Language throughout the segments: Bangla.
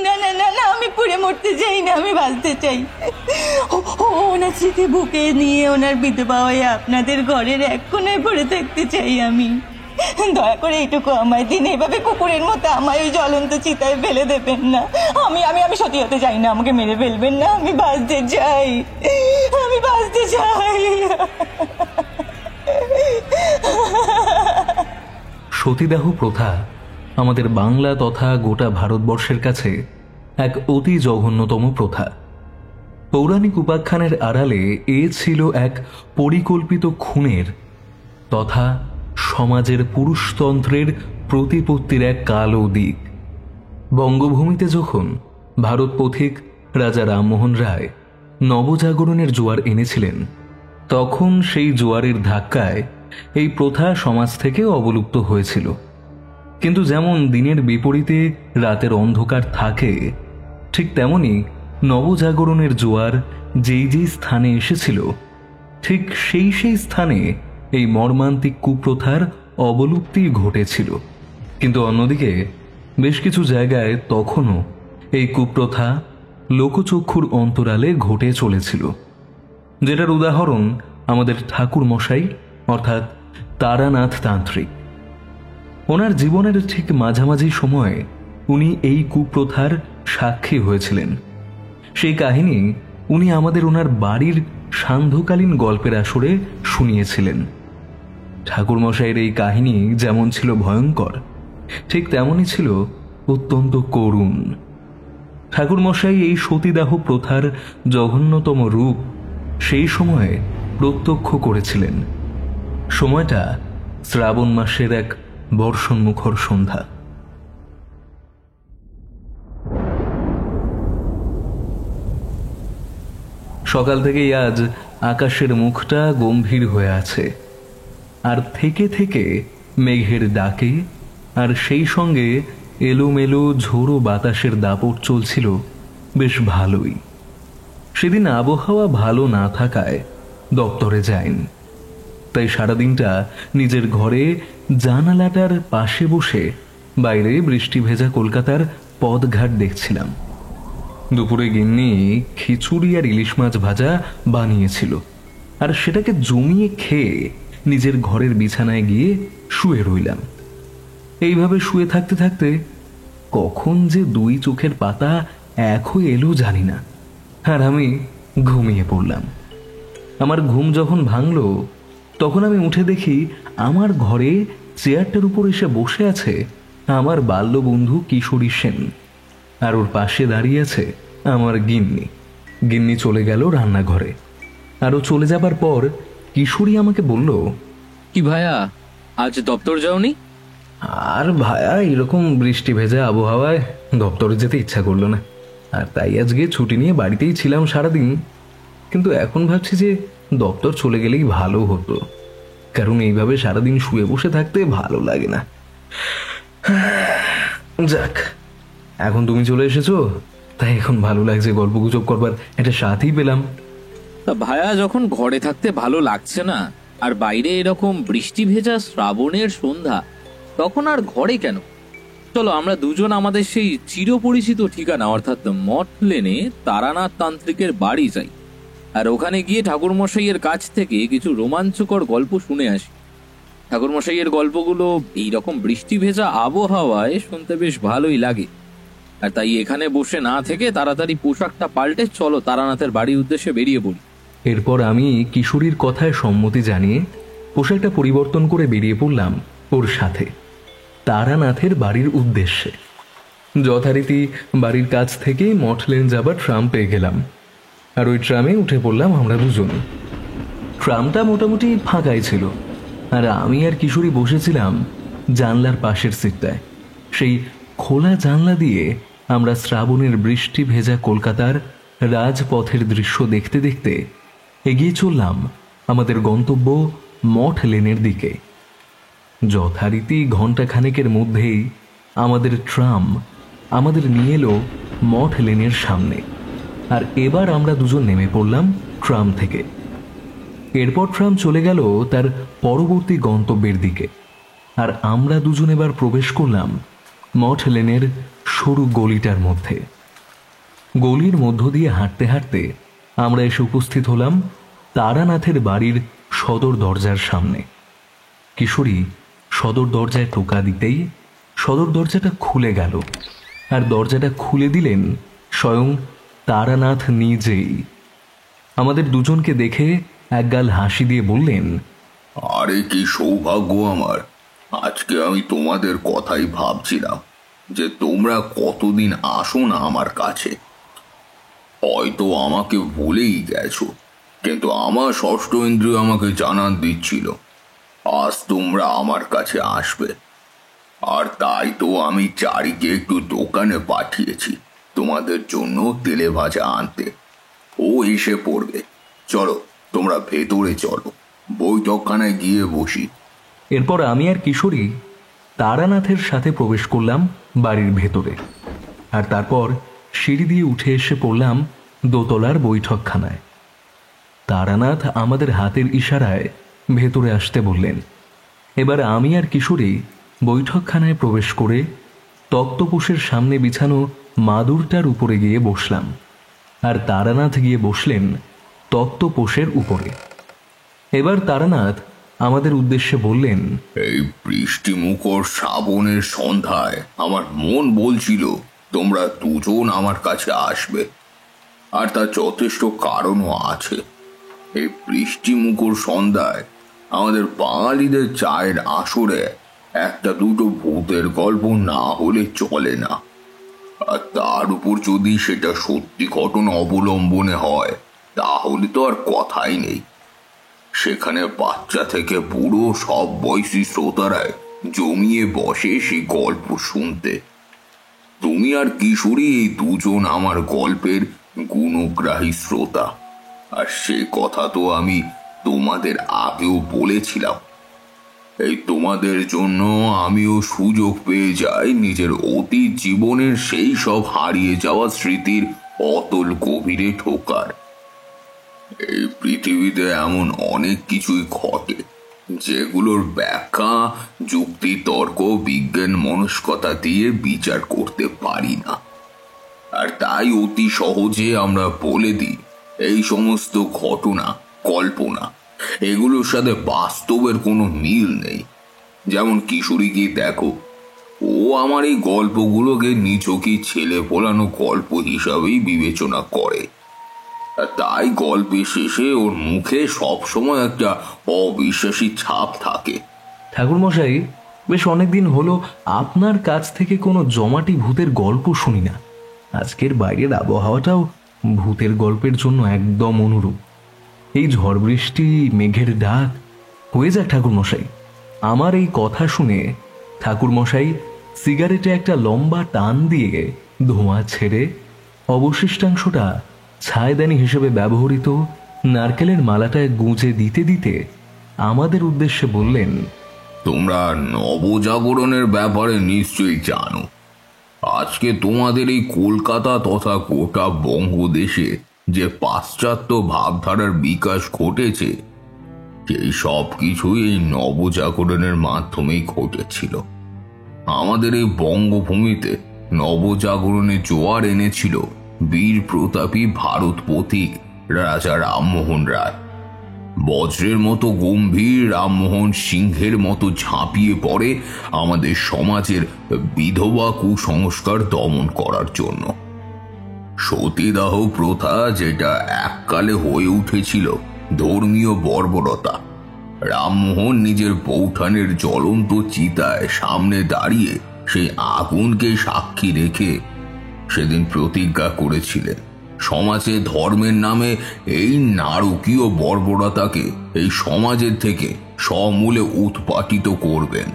না না না না, আমি পুড়ে মরতে চাই না, আমি বাঁচতে চাই। ওনার স্মৃতি বুকে নিয়ে ওনার বিধবা হয়ে আপনাদের ঘরের এক কোণায় পড়ে থাকতে চাই আমি। দয়া করে এইটুকু আমায় দিন, এভাবে কুকুরের মতো আমায় ওই জ্বলন্ত চিতায় ফেলে দেবেন না। আমি আমি আমি সত্যি হতে চাই না, আমাকে মেরে ফেলবেন না, আমি বাঁচতে চাই, আমি বাঁচতে চাই। সতীদাহ প্রথা আমাদের বাংলা তথা গোটা ভারতবর্ষের কাছে এক অতি জঘন্যতম প্রথা। পৌরাণিক উপাখ্যানের আড়ালে এ ছিল এক পরিকল্পিত খুনের তথা সমাজের পুরুষতন্ত্রের প্রতিপত্তির এক কালো দিক। বঙ্গভূমিতে যখন ভারত পথিক রাজা রামমোহন রায় নবজাগরণের জোয়ার এনেছিলেন, তখন সেই জোয়ারের ধাক্কায় এই প্রথা সমাজ থেকে অবলুপ্ত হয়েছিল। কিন্তু যেমন দিনের বিপরীতে রাতের অন্ধকার থাকে, ঠিক তেমনি নবজাগরণের জোয়ার যেই যেই স্থানে এসেছিল, ঠিক সেই সেই স্থানে এই মর্মান্তিক কুপ্রথার অবলুপ্তি ঘটেছিল। কিন্তু অন্যদিকে বেশ কিছু জায়গায় তখনও এই কুপ্রথা লোকচক্ষুর অন্তরালে ঘটে চলেছিল, যেটার উদাহরণ আমাদের ঠাকুর মশাই অর্থাৎ তারানাথ তান্ত্রিক। ওনার জীবনের ঠিক মাঝামাঝি সময়ে উনি এই কুপ্রথার সাক্ষী হয়েছিলেন। সেই কাহিনী উনি আমাদের ওনার বাড়ির সান্ধ্যকালীন গল্পের আসরে শুনিয়েছিলেন। ঠাকুরমশাইয়ের এই কাহিনী যেমন ছিল ভয়ঙ্কর, ঠিক তেমনই ছিল অত্যন্ত করুণ। ঠাকুরমশাই এই সতীদাহ প্রথার জঘন্যতম রূপ সেই সময়ে প্রত্যক্ষ করেছিলেন। সময়টা শ্রাবণ মাসের এক বর্ষণমুখর সন্ধ্যা। সকাল থেকেই আজ আকাশের মুখটা গম্ভীর হয়ে আছে, আর থেকে থেকে মেঘের ডাকে আর সেই সঙ্গে এলোমেলো ঝোড়ো বাতাসের দাপট চলছিল বেশ ভালোই। সেদিন আবহাওয়া ভালো না থাকায় দপ্তরে যায়নি, তাই সারাদিনটা নিজের ঘরে জানালাটার পাশে বসে বাইরে বৃষ্টি ভেজা কলকাতার পথঘাট দেখছিলাম। দুপুরে গিন্নি খিচুড়ি আর ইলিশ মাছ ভাজা বানিয়েছিল, আর সেটাকে জমিয়ে খেয়ে নিজের ঘরের বিছানায় গিয়ে শুয়ে রইলাম। এইভাবে শুয়ে থাকতে থাকতে কখন যে দুই চোখের পাতা এক হয়ে এলো জানি না, আর আমি ঘুমিয়ে পড়লাম। আমার ঘুম যখন ভাঙল, তখন আমি উঠে দেখি আমার ঘরে চেয়ারটার উপর এসে বসে আছে আমার বাল্যবন্ধু কিশোরী সেন, আর ওর পাশে দাঁড়িয়ে আছে আমার গিন্নি। গিন্নি চলে গেল রান্নাঘরে, আর ও চলে যাবার পর কিশোরী আমাকে বলল, কি ভাইয়া, আজ দপ্তর যাওনি? আর ভাইয়া, এরকম বৃষ্টি ভেজা আবহাওয়ায় দপ্তরে যেতে ইচ্ছা করলো না, আর তাই আজকে ছুটি নিয়ে বাড়িতেই ছিলাম সারাদিন। কিন্তু এখন ভাবছি যে দপ্তর চলে গেলেই ভালো হতো, কারণ এইভাবে সারাদিন শুয়ে বসে থাকতে ভালো লাগে না। যাক, এখন তুমি চলে এসেছো, তাই এখন ভালো লাগছে, গল্প গুজব করবার একটা সাথী পেলাম। তা ভাইয়া, যখন ঘরে থাকতে ভালো লাগছে না আর বাইরে এরকম বৃষ্টি ভেজা শ্রাবণের সন্ধ্যা, তখন আর ঘরে কেন? চলো আমরা দুজন আমাদের সেই চিরপরিচিত ঠিকানা অর্থাৎ মঠ লেনে তারানাথ তান্ত্রিকের বাড়ি যাই, আর ওখানে গিয়ে ঠাকুরমশাইয়ের কাছ থেকে কিছু রোমাঞ্চকর গল্প শুনে আসি। ঠাকুরমশাইয়ের গল্পগুলো এইরকম বৃষ্টি ভেজা আবহাওয়ায় শুনতে বেশ ভালোই লাগে, আর তাই এখানে বসে না থেকে তাড়াতাড়ি পোশাকটা পাল্টে চলো তারানাথের বাড়ির উদ্দেশ্যে বেরিয়ে পড়ি। এরপর আমি কিশোরীর কথায় সম্মতি জানিয়ে পোশাকটা পরিবর্তন করে বেরিয়ে পড়লাম ওর সাথে তারানাথের বাড়ির উদ্দেশ্যে। যথারীতি বাড়ির কাছ থেকেই মঠলেন যাবার ট্রাম পেয়ে গেলাম, আর ওই ট্রামে উঠে পড়লাম আমরা দুজন। ট্রামটা মোটামুটি ফাঁকাই ছিল, আর আমি আর কিশোরী বসেছিলাম জানলার পাশের সিটটায়। সেই খোলা জানলা দিয়ে আমরা শ্রাবণের বৃষ্টি ভেজা কলকাতার রাজপথের দৃশ্য দেখতে দেখতে এগিয়ে চললাম আমাদের গন্তব্য মঠ লেনের দিকে। যথারীতি ঘণ্টাখানেকের মধ্যেই আমাদের ট্রাম আমাদের নিয়ে এলো মঠ লেনের সামনে, আর এবার আমরা দুজন নেমে পড়লাম ট্রাম থেকে। এরপর ট্রাম চলে গেল তার পরবর্তী গন্তব্যের দিকে, আর আমরা দুজন এবার প্রবেশ করলাম মঠ লেনের সরু গলিটার মধ্যে। গলির মধ্য দিয়ে হাঁটতে হাঁটতে আমরা এসে উপস্থিত হলাম তারানাথের বাড়ির সদর দরজার সামনে। কিশোরী সদর দরজায় টোকা দিতেই সদর দরজাটা খুলে গেল, আর দরজাটা খুলে দিলেন স্বয়ং তারানাথ নিজেই। আমাদের দুজনকে দেখে একগাল হাসি দিয়ে বললেন, আরে কি সৌভাগ্য আমার! আজকে আমি তোমাদের কথাই ভাবছিলাম যে তোমরা কতদিন আসো না আমার কাছে। হয়তো আমাকে ভুলেই গেছো, কিন্তু আমার ষষ্ঠ ইন্দ্রিয় আমাকে জানান দিচ্ছিল আজ তোমরা আমার কাছে আসবে। আর তাই তো আমি চারিকে একটু দোকানে পাঠিয়েছি তোমাদের জন্য তেলে ভাজা আনতে। ও এসে পড়বে। চলো তোমরা ভেতরে চলো, বৈঠকখানায় গিয়ে বসি। এরপর আমি আর কিশোরী তারানাথের সাথে প্রবেশ করলাম বাড়ির ভেতরে, আর তারপর সিঁড়ি দিয়ে উঠে এসে পড়লাম দোতলার বৈঠকখানায়। তারানাথ আমাদের হাতের ইশারায় ভেতরে আসতে বললেন। এবার আমি আর কিশোরী বৈঠকখানায় প্রবেশ করে তক্তপোষের সামনে বিছানো মাদুরটার উপরে গিয়ে বসলাম, আর তারানাথ গিয়ে বসলেন তক্তপোষের উপরে। এবার তারানাথ আমাদের উদ্দেশ্যে বললেন, এই বৃষ্টিমুখর শ্রাবণের সন্ধ্যায় আমার মন বলছিল তোমরা দুজন আমার কাছে আসবে, আর তার যথেষ্ট কারণও আছে। এই বৃষ্টিমুখর সন্ধ্যায় আমাদের বাঙালিদের চায়ের আসরে একটা দুটো ভূতের গল্প না হলে চলে না। আর তার উপর যদি সেটা সত্যি ঘটনা অবলম্বনে হয় তাহলে তো আর কথাই নেই। সেখানে বাচ্চা থেকে বুড়ো সব বয়সী শ্রোতারাই জমিয়ে বসে সেই গল্প শুনতে। তুমি আর কিশোরী এই দুজন আমার গল্পের গুণগ্রাহী শ্রোতা, আর সে কথা তো আমি তোমাদের আগেও বলেছিলাম। এই তোমাদের জন্য আমিও সুযোগ পেয়ে যাই নিজের অতীত জীবনের সেই সব হারিয়ে যাওয়া স্মৃতির অতল গভীরে ঢোকার। এই পৃথিবীতে এমন অনেক কিছুই ঘটে যেগুলোর ব্যাখ্যা যুক্তি, তর্ক, বিজ্ঞান, মনস্কতা দিয়ে বিচার করতে পারি না। আর তাই অতি সহজে আমরা বলে দিই এই সমস্ত ঘটনা কল্পনা, এগুলোর সাথে বাস্তবের কোনো মিল নেই। যেমন কিশোরীকে দেখো, ও আমার এই গল্পগুলোকে নিছকই ছেলে পোলানো গল্প হিসাবেই বিবেচনা করে। তাই গল্পের শেষে ওর মুখে সবসময় একটা অবিশ্বাসী ছাপ থাকে। ঠাকুরমশাই, বেশ অনেকদিন হলো আপনার কাছ থেকে কোনো জমাটি ভূতের গল্প শুনি না। আজকের বাইরের আবহাওয়াটাও ভূতের গল্পের জন্য একদম অনুরূপ। এই ঝড় বৃষ্টি, মেঘের ডাক হয়ে যাক ঠাকুরমশাই। আমার এই কথা শুনে ঠাকুরমশাই সিগারেটে একটা লম্বা টান দিয়ে ধোঁয়া ছেড়ে অবশিষ্টাংশটা ছায়দানি হিসেবে ব্যবহৃত নারকেলের মালাটায় গুঁজে দিতে দিতে আমাদের উদ্দেশ্যে বললেন, তোমরা নবজাগরণের ব্যাপারে নিশ্চয়ই জানো। আজকে তোমাদের এই কলকাতা তথা গোটা বঙ্গদেশে যে পাশ্চাত্য ভাবধারার বিকাশ ঘটেছে, সেই সব কিছুই এই নবজাগরণের মাধ্যমেই ঘটেছিল। আমাদের এই বঙ্গভূমিতে নবজাগরণের জোয়ার এনেছিল বীর প্রতাপী ভারত পথিক রাজা রামমোহন রায়। বজ্রের মতো গম্ভীর রামমোহন সিংহের মতো ঝাঁপিয়ে পড়ে আমাদের সমাজের বিধবা কুসংস্কার দমন করার জন্য। সতীদাহ প্রথা, যেটা এককালে হয়ে উঠেছিল ধর্মীয় বর্বরতা, রামমোহন নিজের বৌঠানের জ্বলন্ত চিতায় সামনে দাঁড়িয়ে সেই আগুনকে সাক্ষী রেখে সেদিন প্রতিজ্ঞা করেছিলেন সমাজে ধর্মের নামে এই নারকীয় বর্বরতাকে এই সমাজের থেকে সমূলে উৎপাটিত করবেন।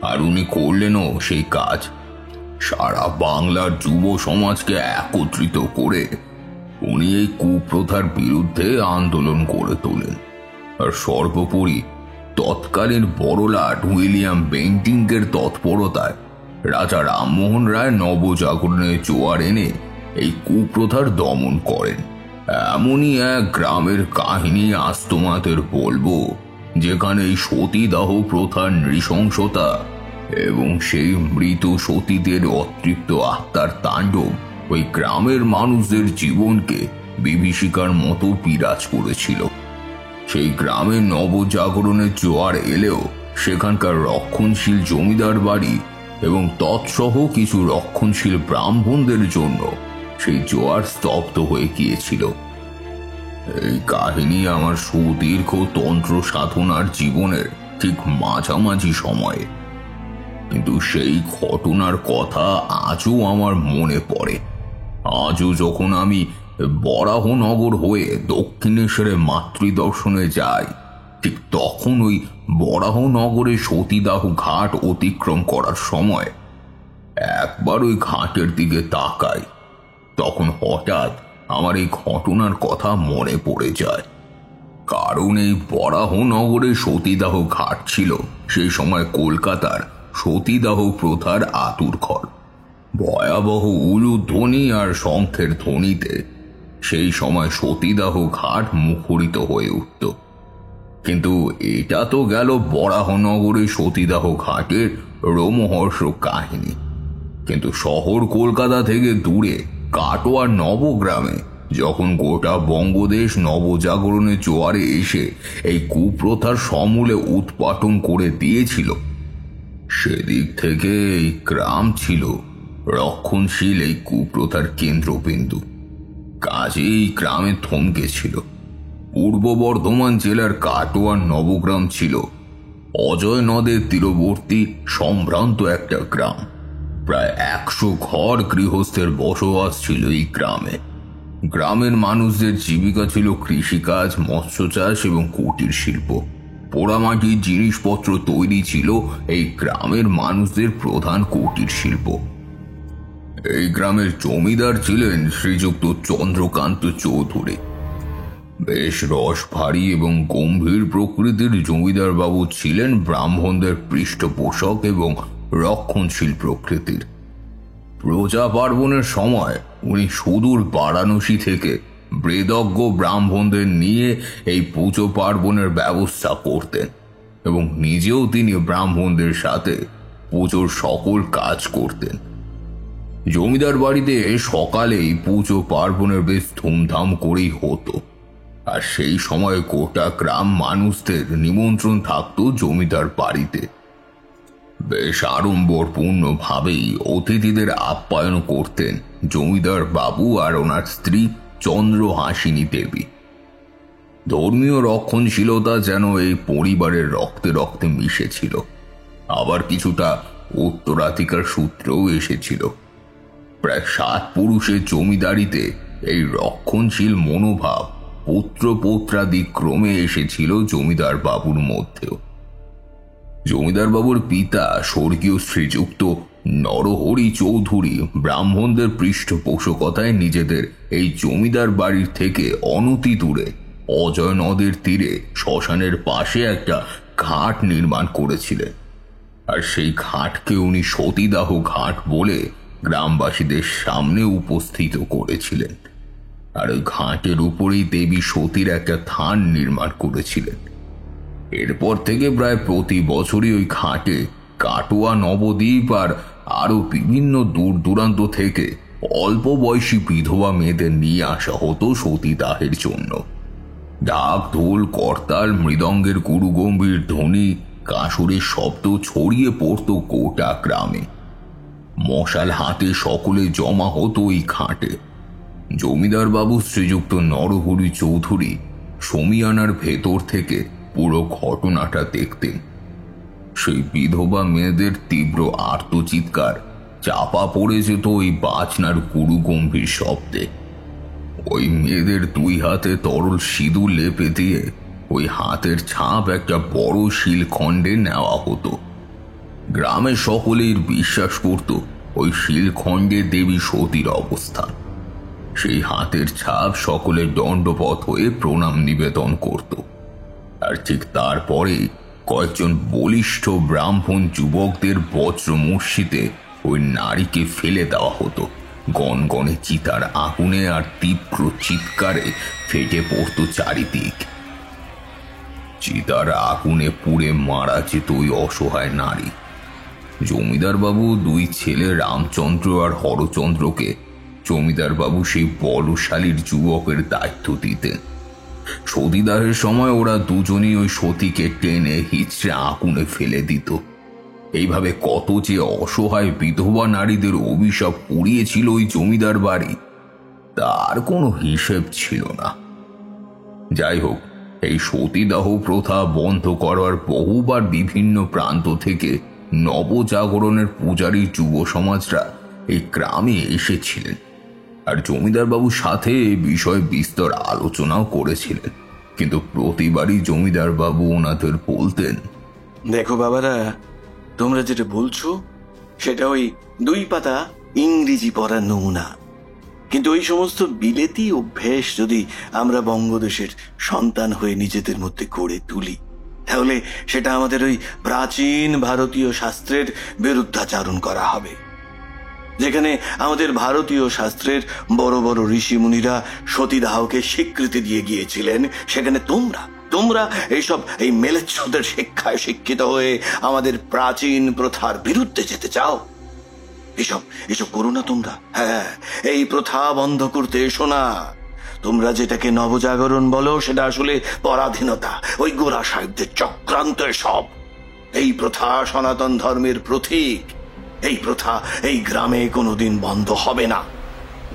আর উনি করলেনও সেই কাজ। সারা বাংলার যুব সমাজকে একত্রিত করে উনি এই কুপ্রথার বিরুদ্ধে আন্দোলন করে তোলেন। আর সর্বোপরি তৎকালীন বড়লাট উইলিয়াম বেন্টিঙ্কের তৎপরতায় রাজা রামমোহন রায় নবজাগরণের জোয়ার এনে এই কুপ্রথার দমন করেন। এমনই এক গ্রামের কাহিনী আজ তোমাদের বলবো, যেখানে এই সতীদাহ প্রথার নৃশংসতা এবং সেই মৃত সতীদের অতৃপ্ত আত্মার তাণ্ডব ওই গ্রামের মানুষদের জীবনকে বিভীষিকার মতো বিরাজ করেছিল। সেই গ্রামে নবজাগরণের জোয়ার এলেও সেখানকার রক্ষণশীল জমিদার বাড়ি এবং তৎসহ কিছু রক্ষণশীল ব্রাহ্মণদের জন্য সেই জোয়ার স্তব্ধ হয়ে গিয়েছিল। এই কাহিনী আমার সুদীর্ঘ তন্ত্র সাধনার জীবনের ঠিক মাঝামাঝি সময়ে, কিন্তু সেই ঘটনার কথা আজও আমার মনে পড়ে। আজও যখন আমি বরাহনগর হয়ে দক্ষিণেশ্বরে মাতৃদর্শনে যাই, ঠিক তখন ওই বরাহনগরে সতীদাহ ঘাট অতিক্রম করার সময় একবার ওই ঘাটের দিকে তাকাই, তখন হঠাৎ আমার এই ঘটনার কথা মনে পড়ে যায়। কারণ এই বরাহনগরে সতীদাহ ঘাট ছিল সেই সময় কলকাতার সতীদাহ প্রথার আতুরঘর। ভয়াবহ উলুধ্বনি আর শঙ্খের ধ্বনিতে সেই সময় সতীদাহ ঘাট মুখরিত হয়ে উঠত। কিন্তু এটা তো গেল বরাহনগরে সতীদাহ ঘাটের রোমহর্ষ কাহিনী। কিন্তু শহর কলকাতা থেকে দূরে কাটোয়া নবগ্রামে যখন গোটা বঙ্গদেশ নবজাগরণের জোয়ারে এসে এই কুপ্রথার সমূলে উৎপাটন করে দিয়েছিল, সেদিক থেকে এই গ্রাম ছিল রক্ষণশীল এই কুপ্রথার কেন্দ্রবিন্দু। কাজেই গ্রামে থমকে ছিল। পূর্ব বর্ধমান জেলার কাটোয়া নবগ্রাম ছিল অজয় নদের তীরবর্তী সম্ভ্রান্ত একটা গ্রাম। প্রায় 100 ঘর গৃহস্থের বসবাস ছিল এই গ্রামে। গ্রামের মানুষদের জীবিকা ছিল কৃষিকাজ, মৎস্য চাষ এবং কুটির শিল্প। পোড়ামাটির জিনিসপত্র তৈরি ছিল এই গ্রামের মানুষদের প্রধান কুটির শিল্প। এই গ্রামের জমিদার ছিলেন শ্রীযুক্ত চন্দ্রকান্ত চৌধুরী। বেশ রস ভারী এবং গম্ভীর প্রকৃতির জমিদার বাবু ছিলেন ব্রাহ্মণদের পৃষ্ঠপোষক এবং রক্ষণশীল প্রকৃতির। প্রজা পার্বণের সময় উনি সুদূর বারাণসী থেকে বেদজ্ঞ ব্রাহ্মণদের নিয়ে এই পুজো পার্বণের ব্যবস্থা করতেন এবং নিজেও তিনি ব্রাহ্মণদের সাথে পুজোর সকল কাজ করতেন। জমিদার বাড়িতে সকালেই পুজো পার্বণের বেশ ধুমধাম করেই হতো, আর সেই সময় গোটা গ্রাম মানুষদের নিমন্ত্রণ থাকতো জমিদার বাড়িতে। বেশ আড়ম্বরপূর্ণ ভাবেই অতিথিদের আপ্যায়ন করতেন জমিদার বাবু আর ওনার স্ত্রী চন্দ্রহাসিনী দেবী। ধর্মীয় রক্ষণশীলতা যেন এই পরিবারের রক্তে রক্তে মিশেছিল, আবার কিছুটা উত্তরাধিকার সূত্রেও এসেছিল। প্রায় 7 পুরুষের জমিদারিতে এই রক্ষণশীল মনোভাব পুত্র পৌত্রাদি ক্রমে এসেছিল জমিদার বাবুর মধ্যেও। জমিদার বাবুর পিতা স্বর্গীয় শ্রীযুক্ত নরহরি চৌধুরী ব্রাহ্মণদের পৃষ্ঠপোষকতায় নিজেদের এই জমিদার বাড়ির থেকে অনতি দূরে অজয় নদের তীরে শ্মশানের পাশে একটা ঘাট নির্মাণ করেছিলেন, আর সেই ঘাটকে উনি সতীদাহ ঘাট বলে গ্রামবাসীদের সামনে উপস্থিত করেছিলেন। আর ওই ঘাটের উপরেই দেবী সতীর একটা থান নির্মাণ করেছিলেন। এরপর থেকে প্রায় প্রতি বছরই ওই ঘাটে কাটোয়া, নবদ্বীপ আর আরো বিভিন্ন দূর দূরান্ত থেকে অল্প বয়সী বিধবা মেয়েদের নিয়ে আসা হতো সতীদাহের জন্য। ঢাক, ঢোল, করতাল, মৃদঙ্গের গুরুগম্ভীর ধ্বনি, কাঁসরের শব্দ ছড়িয়ে পড়তো গোটা গ্রামে। মশাল হাতে সকলে জমা হতো ওই ঘাটে। জমিদার বাবু শ্রীযুক্ত নরহরি চৌধুরী সমিয়ানার ভেতর থেকে পুরো ঘটনাটা দেখতেন। সেই বিধবা মেয়েদের তীব্র আর্তচিৎকার চাপা পড়ে যেত ওই বাজনার গুরুগম্ভীর শব্দে। ওই মেয়েদের 2 হাতে তরল সিঁদুর লেপে দিয়ে ওই হাতের ছাপ একটা বড় শিলখণ্ডে নেওয়া হতো। গ্রামের সকলেই বিশ্বাস করত ওই শিলখণ্ডে দেবী সতীর অবস্থান। সেই হাতের ছাপ সকলে দণ্ডবত হয়ে প্রণাম নিবেদন করত। আর ঠিক তারপরে কয়েকজন বলিষ্ঠ ব্রাহ্মণ যুবকদের বজ্র মুষ্টিতে ওই নারীকে ফেলে দেওয়া হতো। গনগনে চিতার আগুনে আর তীব্র চিৎকারে ফেটে পড়তো চারিদিক। চিতার আগুনে পুড়ে মারা যেত ওই অসহায় নারী। জমিদার বাবু দুই ছেলে রামচন্দ্র আর হরচন্দ্রকে জমিদার বাবু সেই বলশালীর যুবকের দায়িত্ব দিতেন। সতীদাহের সময় ওরা দুজনই ওই সতীকে টেনে হিচড়ে আগুনে ফেলে দিত। এইভাবে কত যে অসহায় বিধবা নারীদের অভিশাপ পুড়িয়েছিল ওই জমিদার বাড়ি, তার কোনো হিসেব ছিল না। যাই হোক, এই সতীদাহ প্রথা বন্ধ করার বহুবার বিভিন্ন প্রান্ত থেকে নবজাগরণের পূজারী যুব সমাজরা এই গ্রামে এসেছিলেন, আর জমিদার বাবুর সাথে এই বিষয়ে বিস্তর আলোচনাও করেছিলেন। কিন্তু প্রতিবারই জমিদার বাবু ওনাদের বলতেন, দেখো বাবারা, তোমরা যেটা বলছো সেটা ওই 2 পাতা ইংরেজি পড়ার নমুনা, কিন্তু ওই সমস্ত বিলেতি অভ্যেস যদি আমরা বঙ্গদেশের সন্তান হয়ে নিজেদের মধ্যে গড়ে তুলি, তাহলে সেটা আমাদের ওই প্রাচীন ভারতীয় শাস্ত্রের বিরুদ্ধাচারণ করা হবে। যেখানে আমাদের ভারতীয় শাস্ত্রের বড় বড় ঋষি মুনিরা সতীদাহকে স্বীকৃতি দিয়ে গিয়েছিলেন, সেখানে তোমরা এই মেলেচ্ছদের শিক্ষায় শিক্ষিত হয়ে আমাদের প্রাচীন প্রথার বিরুদ্ধে যেতে চাও। এসব করো না তোমরা। হ্যাঁ, এই প্রথা বন্ধ করতে এসো না। তোমরা যেটাকে নবজাগরণ বলো, সেটা আসলে পরাধীনতা, ওই গোরা সাহেবদের চক্রান্ত। সব এই প্রথা সনাতন ধর্মের প্রতীক। এই প্রথা এই গ্রামে কোনোদিন বন্ধ হবে না।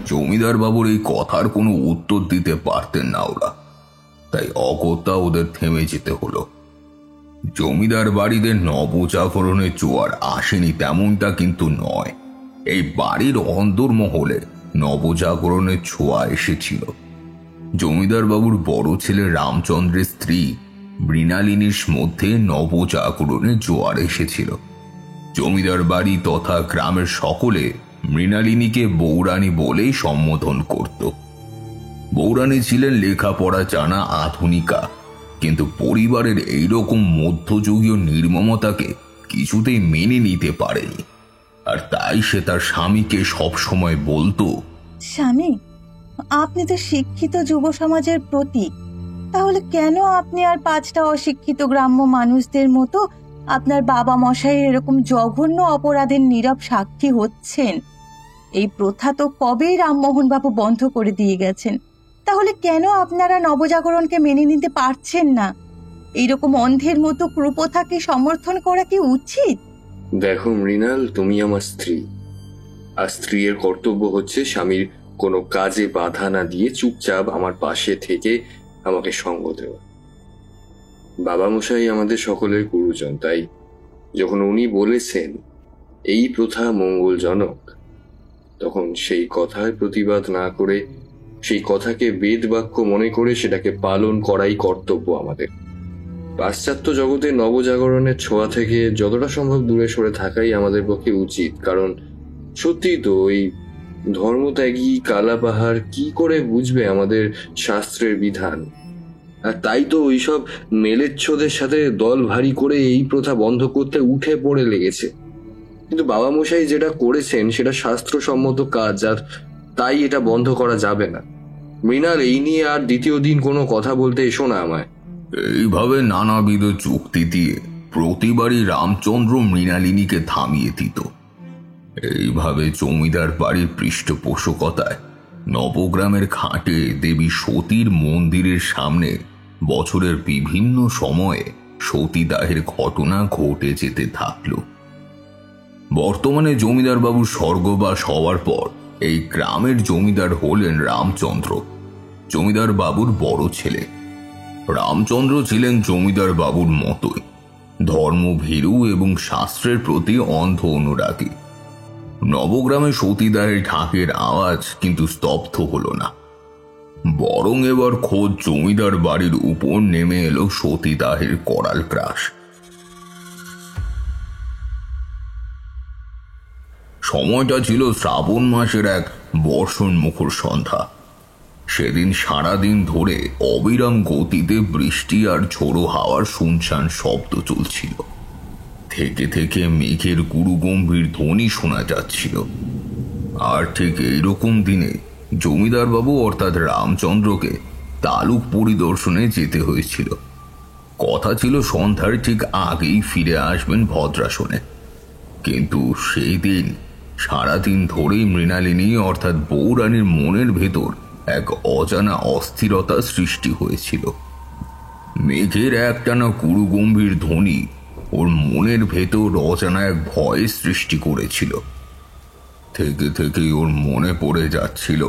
জমিদার বাবুর এই কথার কোনো উত্তর দিতে পারতেন না ওরা, তাই অগত্যা ওদের থেমে যেতে হলো। জমিদার বাড়িতে নবজাগরণের জোয়ার আসেনি তেমনটা কিন্তু নয়, এই বাড়ির অন্দরমহলে নবজাগরণের ছোঁয়া এসেছিল। জমিদার বাবুর বড় ছেলে রামচন্দ্রের স্ত্রী মৃণালিনীর মধ্যে নবজাগরণের জোয়ার এসেছিল। জমিদার বাড়ি তথা গ্রামের সকলে মৃণালিনীকে বৌরানী বলেই সম্বোধন করত। বৌরানী ছিলেন লেখাপড়া জানা আধুনিকা, কিন্তু পরিবারের এইরকম মধ্যযুগীয় নির্মমতাকে কিছুতেই মেনে নিতে পারেনি, আর তাই সে তার স্বামীকে সবসময় বলতো, স্বামী, আপনি তো শিক্ষিত যুব সমাজের প্রতীক, তাহলে কেন আপনি আর 5টা অশিক্ষিত গ্রাম্য মানুষদের মতো আপনার বাবা মশাইয়ের এরকম জঘন্য অপরাধের নীরব সাক্ষী হচ্ছেন? এই প্রথা তো কবেই রামমোহন বাবু বন্ধ করে দিয়ে গেছেন, তাহলে কেন আপনারা নবজাগরণকে মেনে নিতে পারছেন না? এইরকম অন্ধের মতো কুপ্রথাকে সমর্থন করা কি উচিত? দেখো মৃণাল, তুমি আমার স্ত্রী, আর স্ত্রীর কর্তব্য হচ্ছে স্বামীর কোনো কাজে বাধা না দিয়ে চুপচাপ আমার পাশে থেকে আমাকে সঙ্গ দেওয়া। বাবা মশাই আমাদের সকলের গুরুজন, তাই যখন উনি বলেছেন এই প্রথা মঙ্গলজনক, তখন সেই কথায় প্রতিবাদ না করে, সেই কথাকে বেদ বাক্য মনে করে সেটাকে পালন করাই কর্তব্য আমাদের। পাশ্চাত্য জগতে নবজাগরণের ছোঁয়া থেকে যতটা সম্ভব দূরে সরে থাকাই আমাদের পক্ষে উচিত, কারণ সত্যি তো ওই ধর্মত্যাগী কালা পাহাড় কি করে বুঝবে আমাদের শাস্ত্রের বিধান? আর তাই তো ওইসব মেলেচ্ছদের সাথে দল ভারী করে এই প্রথা বন্ধ করতে উঠে পড়ে লেগেছে। কিন্তু বাবা মশাই যেটা করেছেন সেটা শাস্ত্রসম্মত কাজ, আর তাই এটা বন্ধ করা যাবে না। মৃণাল, এই নিয়ে আর দ্বিতীয় দিন কোনো কথা বলতে এসো না আমায়। এইভাবে নানাবিধ যুক্তি দিয়ে প্রতিবারই রামচন্দ্র মৃণালিনীকে থামিয়ে দিত। এইভাবে জমিদার বাড়ির পৃষ্ঠপোষকতায় নবগ্রামের ঘাটে দেবী সতীর মন্দিরের সামনে বছরের বিভিন্ন সময়ে সতীদাহের ঘটনা ঘটে যেতে থাকল। বর্তমানে জমিদার বাবুর স্বর্গবাস হওয়ার পর এই গ্রামের জমিদার হলেন রামচন্দ্র, জমিদার বাবুর বড় ছেলে। রামচন্দ্র ছিলেন জমিদার বাবুর মতোই ধর্মভীরু এবং শাস্ত্রের প্রতি অন্ধ অনুরাগী। নবগ্রামে সতীদাহের ঢাকের আওয়াজ কিন্তু স্তব্ধ হলো না, বরং এবার খোদ জমিদার বাড়ির উপর নেমে এলো সতীদাহের করাল গ্রাস। সময়টা ছিল শ্রাবণ মাসের এক বর্ষণ মুখর সন্ধ্যা। সেদিন সারাদিন ধরে অবিরাম গতিতে বৃষ্টি আর ঝোড়ো হাওয়ার শুনশান শব্দ চলছিল। থেকে থেকে মেঘের গুরুগম্ভীর ধ্বনি শোনা যাচ্ছিল। আর ঠিক এইরকম দিনে জমিদার বাবু অর্থাৎ রামচন্দ্রকে তালুক পরিদর্শনে যেতে হয়েছিল। কথা ছিল সন্ধ্যার ঠিক আগেই ফিরে আসবেন ভদ্রাসনে। কিন্তু সেই দিন সারাদিন ধরেই মৃণালিনী অর্থাৎ বউরানীর মনের ভেতর এক অজানা অস্থিরতা সৃষ্টি হয়েছিল। মেঘের একটানা গুরুগম্ভীর ধ্বনি ওর মনের ভেতর অজানা এক ভয় সৃষ্টি করেছিল। থেকে থেকে ওর মনে পড়ে যাচ্ছিল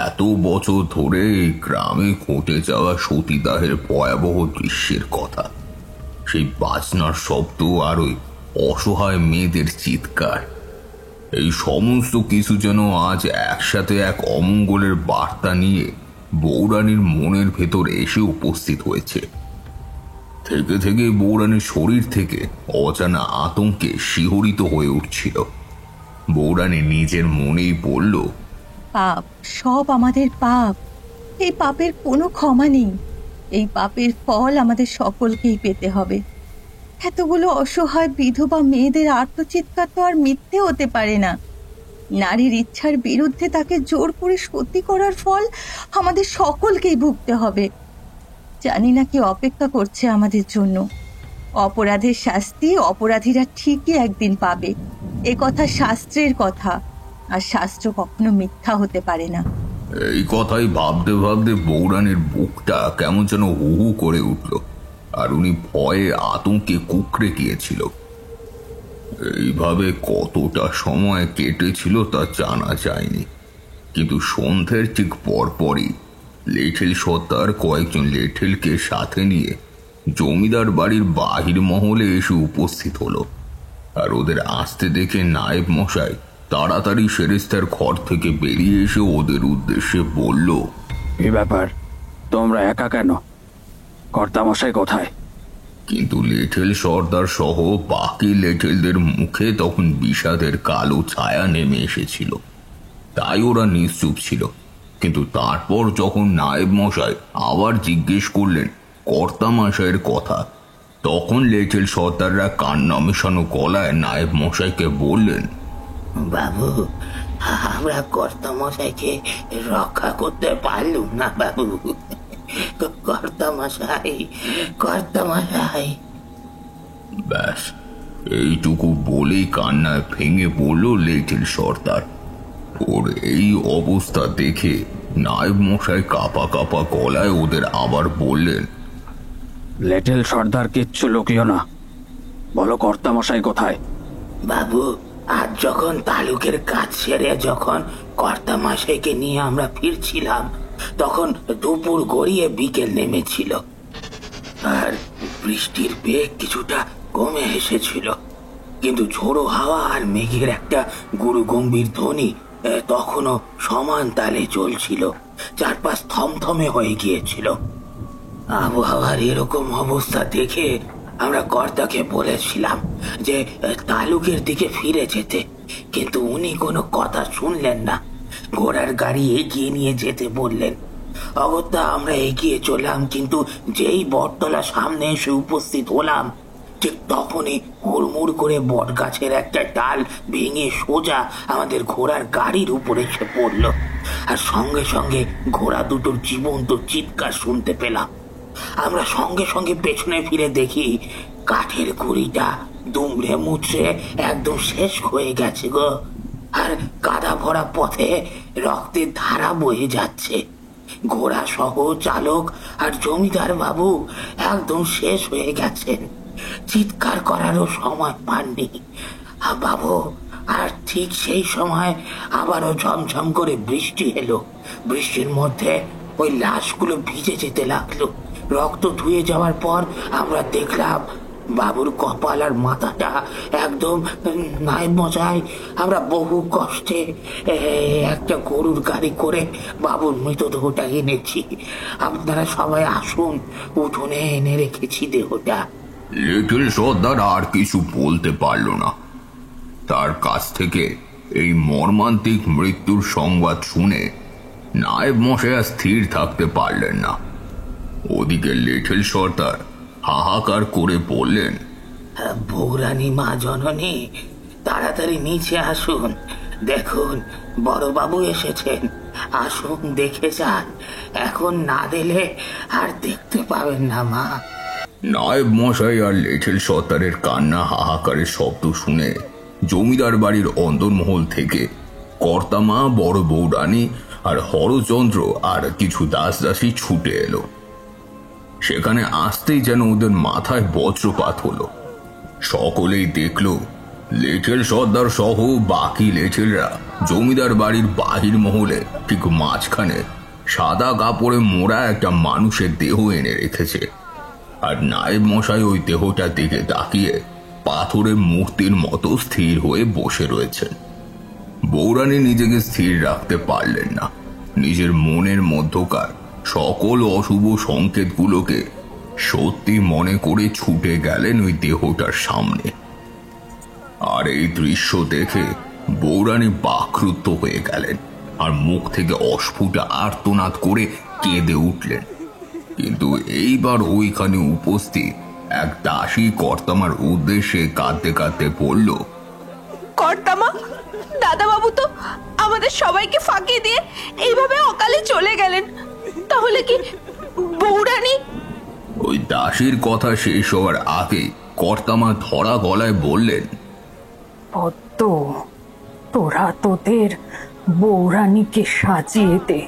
এত বছর ধরে এই গ্রামে ঘটে যাওয়া সতীদাহের ভয়াবহ দৃশ্যের কথা। সেই বাজনার শব্দ আর ওই অসহায় মেয়েদের চিৎকার, এই সমস্ত কিছু যেন আজ একসাথে এক অমঙ্গলের বার্তা নিয়ে বউরানীর মনের ভেতর এসে উপস্থিত হয়েছে। থেকে থেকে বউরানীর শরীর থেকে অজানা আতঙ্কে শিহরিত হয়ে উঠছিল। বউরানী নিজের মনেই বলল, পাপ, সব আমাদের পাপ। এই পাপের কোনো ক্ষমা নেই। এই পাপের ফল আমাদের সকলকেই পেতে হবে। এতগুলো অসহায় বিধবা মেয়েদের আর্তচিৎকার তো আর মিথ্যে হতে পারে না। নারীর ইচ্ছার বিরুদ্ধে তাকে জোর করে সতী করার ফল আমাদের সকলকেই ভুগতে হবে। জানি না কি অপেক্ষা করছে আমাদের জন্য। অপরাধের শাস্তি অপরাধীরা ঠিকই একদিন পাবে, এ কথা শাস্ত্রের কথা, আর শাস্ত্র কখনো মিথ্যা হতে পারে না। এই কথাই ভাবতে ভাবতে বউরানীর বুকটা কেমন যেন হু হু করে উঠল, আর উনি ভয়ে আতঙ্কে কুঁকড়ে গিয়েছিল। এইভাবে কতটা সময় কেটেছিল তা জানা যায়নি, কিন্তু সন্ধ্যের ঠিক পরপরই লেঠেল সর্দার কয়েকজন লেঠেলকে সাথে নিয়ে জমিদার বাড়ির বাহির মহলে এসে উপস্থিত হলো। আর ওদের আসতে দেখে নায়েব মশাই তাড়াতাড়ি সেরেস্তার ঘর থেকে বেরিয়ে এসে ওদের উদ্দেশ্যে বলল, কি ব্যাপার, তোমরা একা কেন? কর্তামশাই কোথায়? কিন্তু লেঠেল সর্দার সহ বাকি লেঠেলদের মুখে তখন বিষাদের কালো ছায়া নেমে এসেছিল, তাই ওরা নিশ্চুপ ছিল। কিন্তু তারপর যখন নায়েব মশাই আবার জিজ্ঞেস করলেন কর্তামশাইয়ের কথা, তখন লেঠেল সর্দাররা কান্না মেশানো গলায় নায়েব মশাইকে বললেন, বাবু, আমরা কর্তামশাইকে রক্ষা করতে পারলুম না বাবু। কর্তামশাই, কর্তামশাই। ব্যাস এইটুকু বলেই কান্নায় ভেঙে পড়ল লেঠেল সর্দার। ওর এই অবস্থা দেখে নায়েব মশাই কাঁপা কাঁপা গলায় ওদের আবার বললেন, লেটেল সর্দার কিচ্ছু লুকিও না, বলো কর্তামশাই কোথায়? বাবু, আজ যখন তালুকের কাজ সেরে যখন কর্তামশাইকে নিয়ে আমরা ফিরছিলাম, তখন দুপুর গড়িয়ে বিকেল নেমেছিল, আর বৃষ্টির বেগ কিছুটা কমে এসেছিল। কিন্তু ঝোড়ো হাওয়া আর মেঘের একটা গুরুগম্ভীর ধ্বনি তখনও সমান তালে চলছিল। চারপাশ থমথমে হয়ে গিয়েছিল। আবহাওয়ার এরকম অবস্থা দেখে আমরা কর্তাকে বলেছিলাম যে তালুকের দিকে ফিরে যেতে, কিন্তু উনি কোনো কথা শুনলেন না। ঘোড়ার গাড়ি এগিয়ে নিয়ে যেতে বললেন। অগত্যা আমরা এগিয়ে চললাম, কিন্তু যেই বটতলা সামনে এসে উপস্থিত হলাম, ঠিক তখনই হুড়মুড় করে বট গাছের একটা ডাল ভেঙে সোজা আমাদের ঘোড়ার গাড়ির উপরে এসে পড়ল। আর সঙ্গে সঙ্গে ঘোড়া দুটোর জীবন্ত চিৎকার শুনতে পেলাম। আমরা সঙ্গে সঙ্গে পেছনে ফিরে দেখি কাঠের গুঁড়িটা দুমড়ে মুচড়ে একদম শেষ হয়ে গেছে গো, আর কাদা ভরা পথে রক্তের ধারা বয়ে যাচ্ছে। ঘোড়া সহ চালক আর জমিদার বাবু একদম শেষ হয়ে গেছেন, চিৎকার করারও সময় পাননি বাবু। আর ঠিক সেই সময় আবারও ঝমঝম করে বৃষ্টি এলো। বৃষ্টির মধ্যে ওই লাশগুলো ভিজে যেতে লাগলো। রক্ত ধুয়ে যাওয়ার পর আমরা দেখলাম বাবুর কপাল আর মাথাটা একদম। নায়েব মশাই, আমরা বহু কষ্টে একটা গরুর গাড়ি করে বাবুর মৃতদেহটা এনেছি। আপনারা সবাই আসুন, উঠোনে এনে রেখেছি দেহটা। লিটল সর্দার আর কিছু বলতে পারল না। তার কাছ থেকে এই মর্মান্তিক মৃত্যুর সংবাদ শুনে নায়েব মশাই আর স্থির থাকতে পারলেন না। ওদিকে লিটল সর্দার হাহাকার করে বললেন, বৌরানী মা জননী, তাড়াতাড়ি নিচে আসুন, দেখুন বড়বাবু এসেছেন, আসুন দেখে যান, এখন না দিলে আর দেখতে পাবেন না মা। নায়েব মশাই আর লিটল সর্দারের কান্না হাহাকারের শব্দ শুনে জমিদার বাড়ির অন্দরমহল থেকে কর্তামা, বড় বৌরানী আর হরচন্দ্র আর কিছু দাসদাসী ছুটে এলো। সেখানে আসতেই যেন ওদের মাথায় বজ্রপাত হলো। সকলেই দেখল লেঠেল সর্দার সহ বাকি লেঠেলরা জমিদার বাড়ির বাহির মহলে ঠিক মাঝখানে সাদা কাপড়ে মোড়া একটা মানুষের দেহ এনে রেখেছে। আর নায়েব মশাই ওই দেহটার দিকে তাকিয়ে পাথরের মূর্তির মতো স্থির হয়ে বসে রয়েছেন। বৌরানী নিজেকে স্থির রাখতে পারলেন না। নিজের মনের মধ্যকার সকল অশুভ সংকেতগুলোকে সত্যি মনে করে ছুটে গেলেন ওই দেহটার সামনে। আর এই দৃশ্য দেখে বৌরানী বাকরুদ্ধ হয়ে গেলেন আর মুখ থেকে অস্ফুট আর্তনাদ করে কেঁদে উঠলেন। কিন্তু এইবার ওইখানে উপস্থিত এক দাসী কর্তামার উদ্দেশ্যে কাঁদতে কাঁদতে বলল, কর্তামা, দাদাবাবু তো আমাদের সবাইকে ফাঁকি দিয়ে এইভাবে অকালে চলে গেলেন, তাহলে কি বৌরানী? ওই দাসীর কথা শেষ হওয়ার আগে কর্তামা ধরা গলায় বললেন, পদ্ম, তোরা তোদের বৌরানীকে সাজিয়ে দে,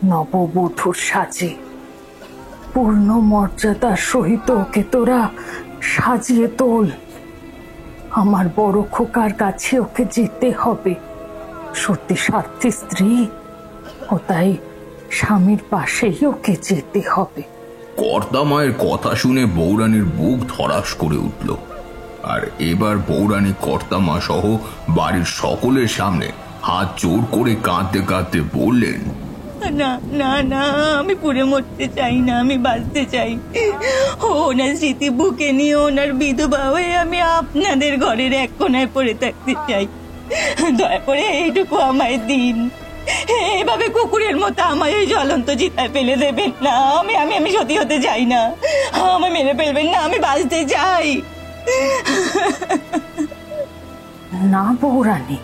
নববধূর সাজে। পূর্ণ মর্যাদার সহিত ওকে তোরা সাজিয়ে তোল। আমার বড় খোকার কাছে ওকে যেতে হবে, সত্যি সাধ্যী স্ত্রী, ও তাই স্বামীর পাশেই ওকে যেতে হবে। কর্তামায়ের কথা শুনে বৌরানীর বুক ধড়াস করে উঠল। আর এবার বৌরানী কর্তামা সহ বাড়ির সকলের সামনে হাত জোর করে কাঁদতে কাঁদতে বললেন, না না না, আমি পুড়ে মরতে চাই না, আমি বাঁচতে চাই। ওনার স্মৃতি বুকে নিয়ে ওনার বিধবা হয়ে আমি আপনাদের ঘরের এক কোনায় পড়ে থাকতে চাই। দয়া করে এইটুকু আমায় দিন। এভাবে কুকুরের মতো আমায় ওই জ্বলন্ত চিতায় ফেলে দেবেন না। আমি আমি আমি সত্যি হতে চাই না, আমায় মেরে ফেলবেন না, আমি বাঁচতে চাই। না বৌরানী,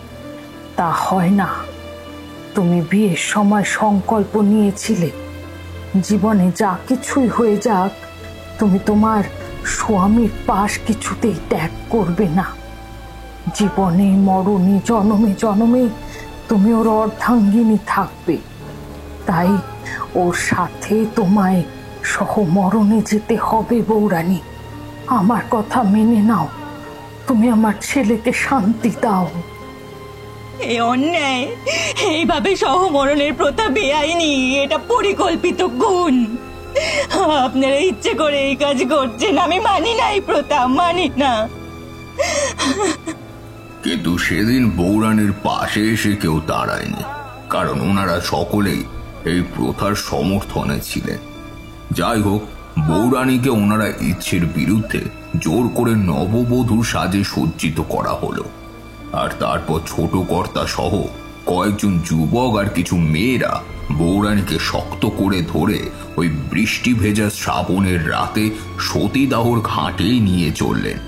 তা হয় না। তুমি বিয়ের সময় সংকল্প নিয়েছিলে জীবনে যা কিছুই হয়ে যাক তুমি তোমার স্বামীর পাশ কিছুতেই ত্যাগ করবে না। জীবনে মরণে জনমে জনমে তুমি ওর অর্ধাঙ্গিনী থাকবে। তাই ওর সাথে তোমায় সহ মরণে যেতে হবে বৌরানী। আমার কথা মেনে নাও, তুমি আমার ছেলেকে শান্তি দাও। এই অন্যায়, এইভাবে সহমরণের প্রথা বেআইনি, এটা পরিকল্পিত খুন। আপনারা ইচ্ছে করে এই কাজ করছেন, আমি মানি না এই প্রথা, মানি না। কিন্তু সেদিন বৌরানীর পাশে এসে কেউ দাঁড়ায়নি, কারণ ওনারা সকলেই এই প্রথার সমর্থনে ছিলেন। যাই হোক, বৌরানীকে ওনারা ইচ্ছের বিরুদ্ধে জোর করে নববধূর সাজে সজ্জিত করা হলো। আর তারপর ছোট কর্তা সহ কয়েকজন যুবক আর কিছু মেয়েরা বৌরানীকে শক্ত করে ধরে ওই বৃষ্টি ভেজা শ্রাবণের রাতে সতীদাহর ঘাটেই নিয়ে চললেন।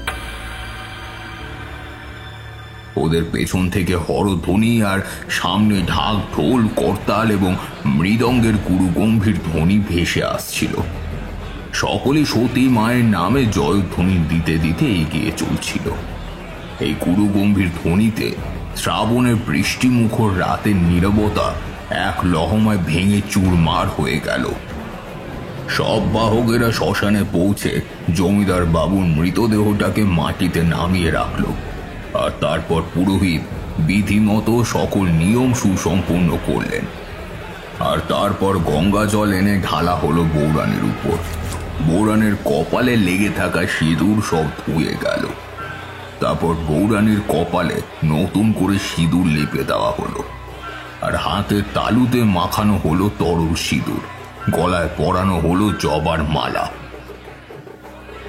ওদের পেছন থেকে হরধ্বনি আর সামনে ঢাক, ঢোল, করতাল এবং মৃদঙ্গের গুরুগম্ভীর ধ্বনি ভেসে আসছিল। সকলে সতী মায়ের নামে জয়ধ্বনি দিতে দিতে এগিয়ে চলছিল। এই গুরুগম্ভীর ধ্বনিতে শ্রাবণের বৃষ্টিমুখর রাতের নীরবতা এক লহমায় ভেঙে চুরমার হয়ে গেল। সব বাহকেরা শ্মশানে পৌঁছে জমিদার বাবুর মৃতদেহটাকে মাটিতে নামিয়ে রাখল। আর তারপর পুরোহিত বিধিমতো সকল নিয়ম সুসম্পন্ন করলেন। আর তারপর গঙ্গা জল এনে ঢালা হলো বৌরানীর উপর। বৌরানীর কপালে লেগে থাকা সিঁদুর সব ধুয়ে গেল। তারপর বৌরানীর কপালে নতুন করে সিঁদুর লেপে দেওয়া হলো। আর হাতের তালুতে মাখানো হলো তরল সিঁদুর, গলায় পরানো হলো জবার মালা।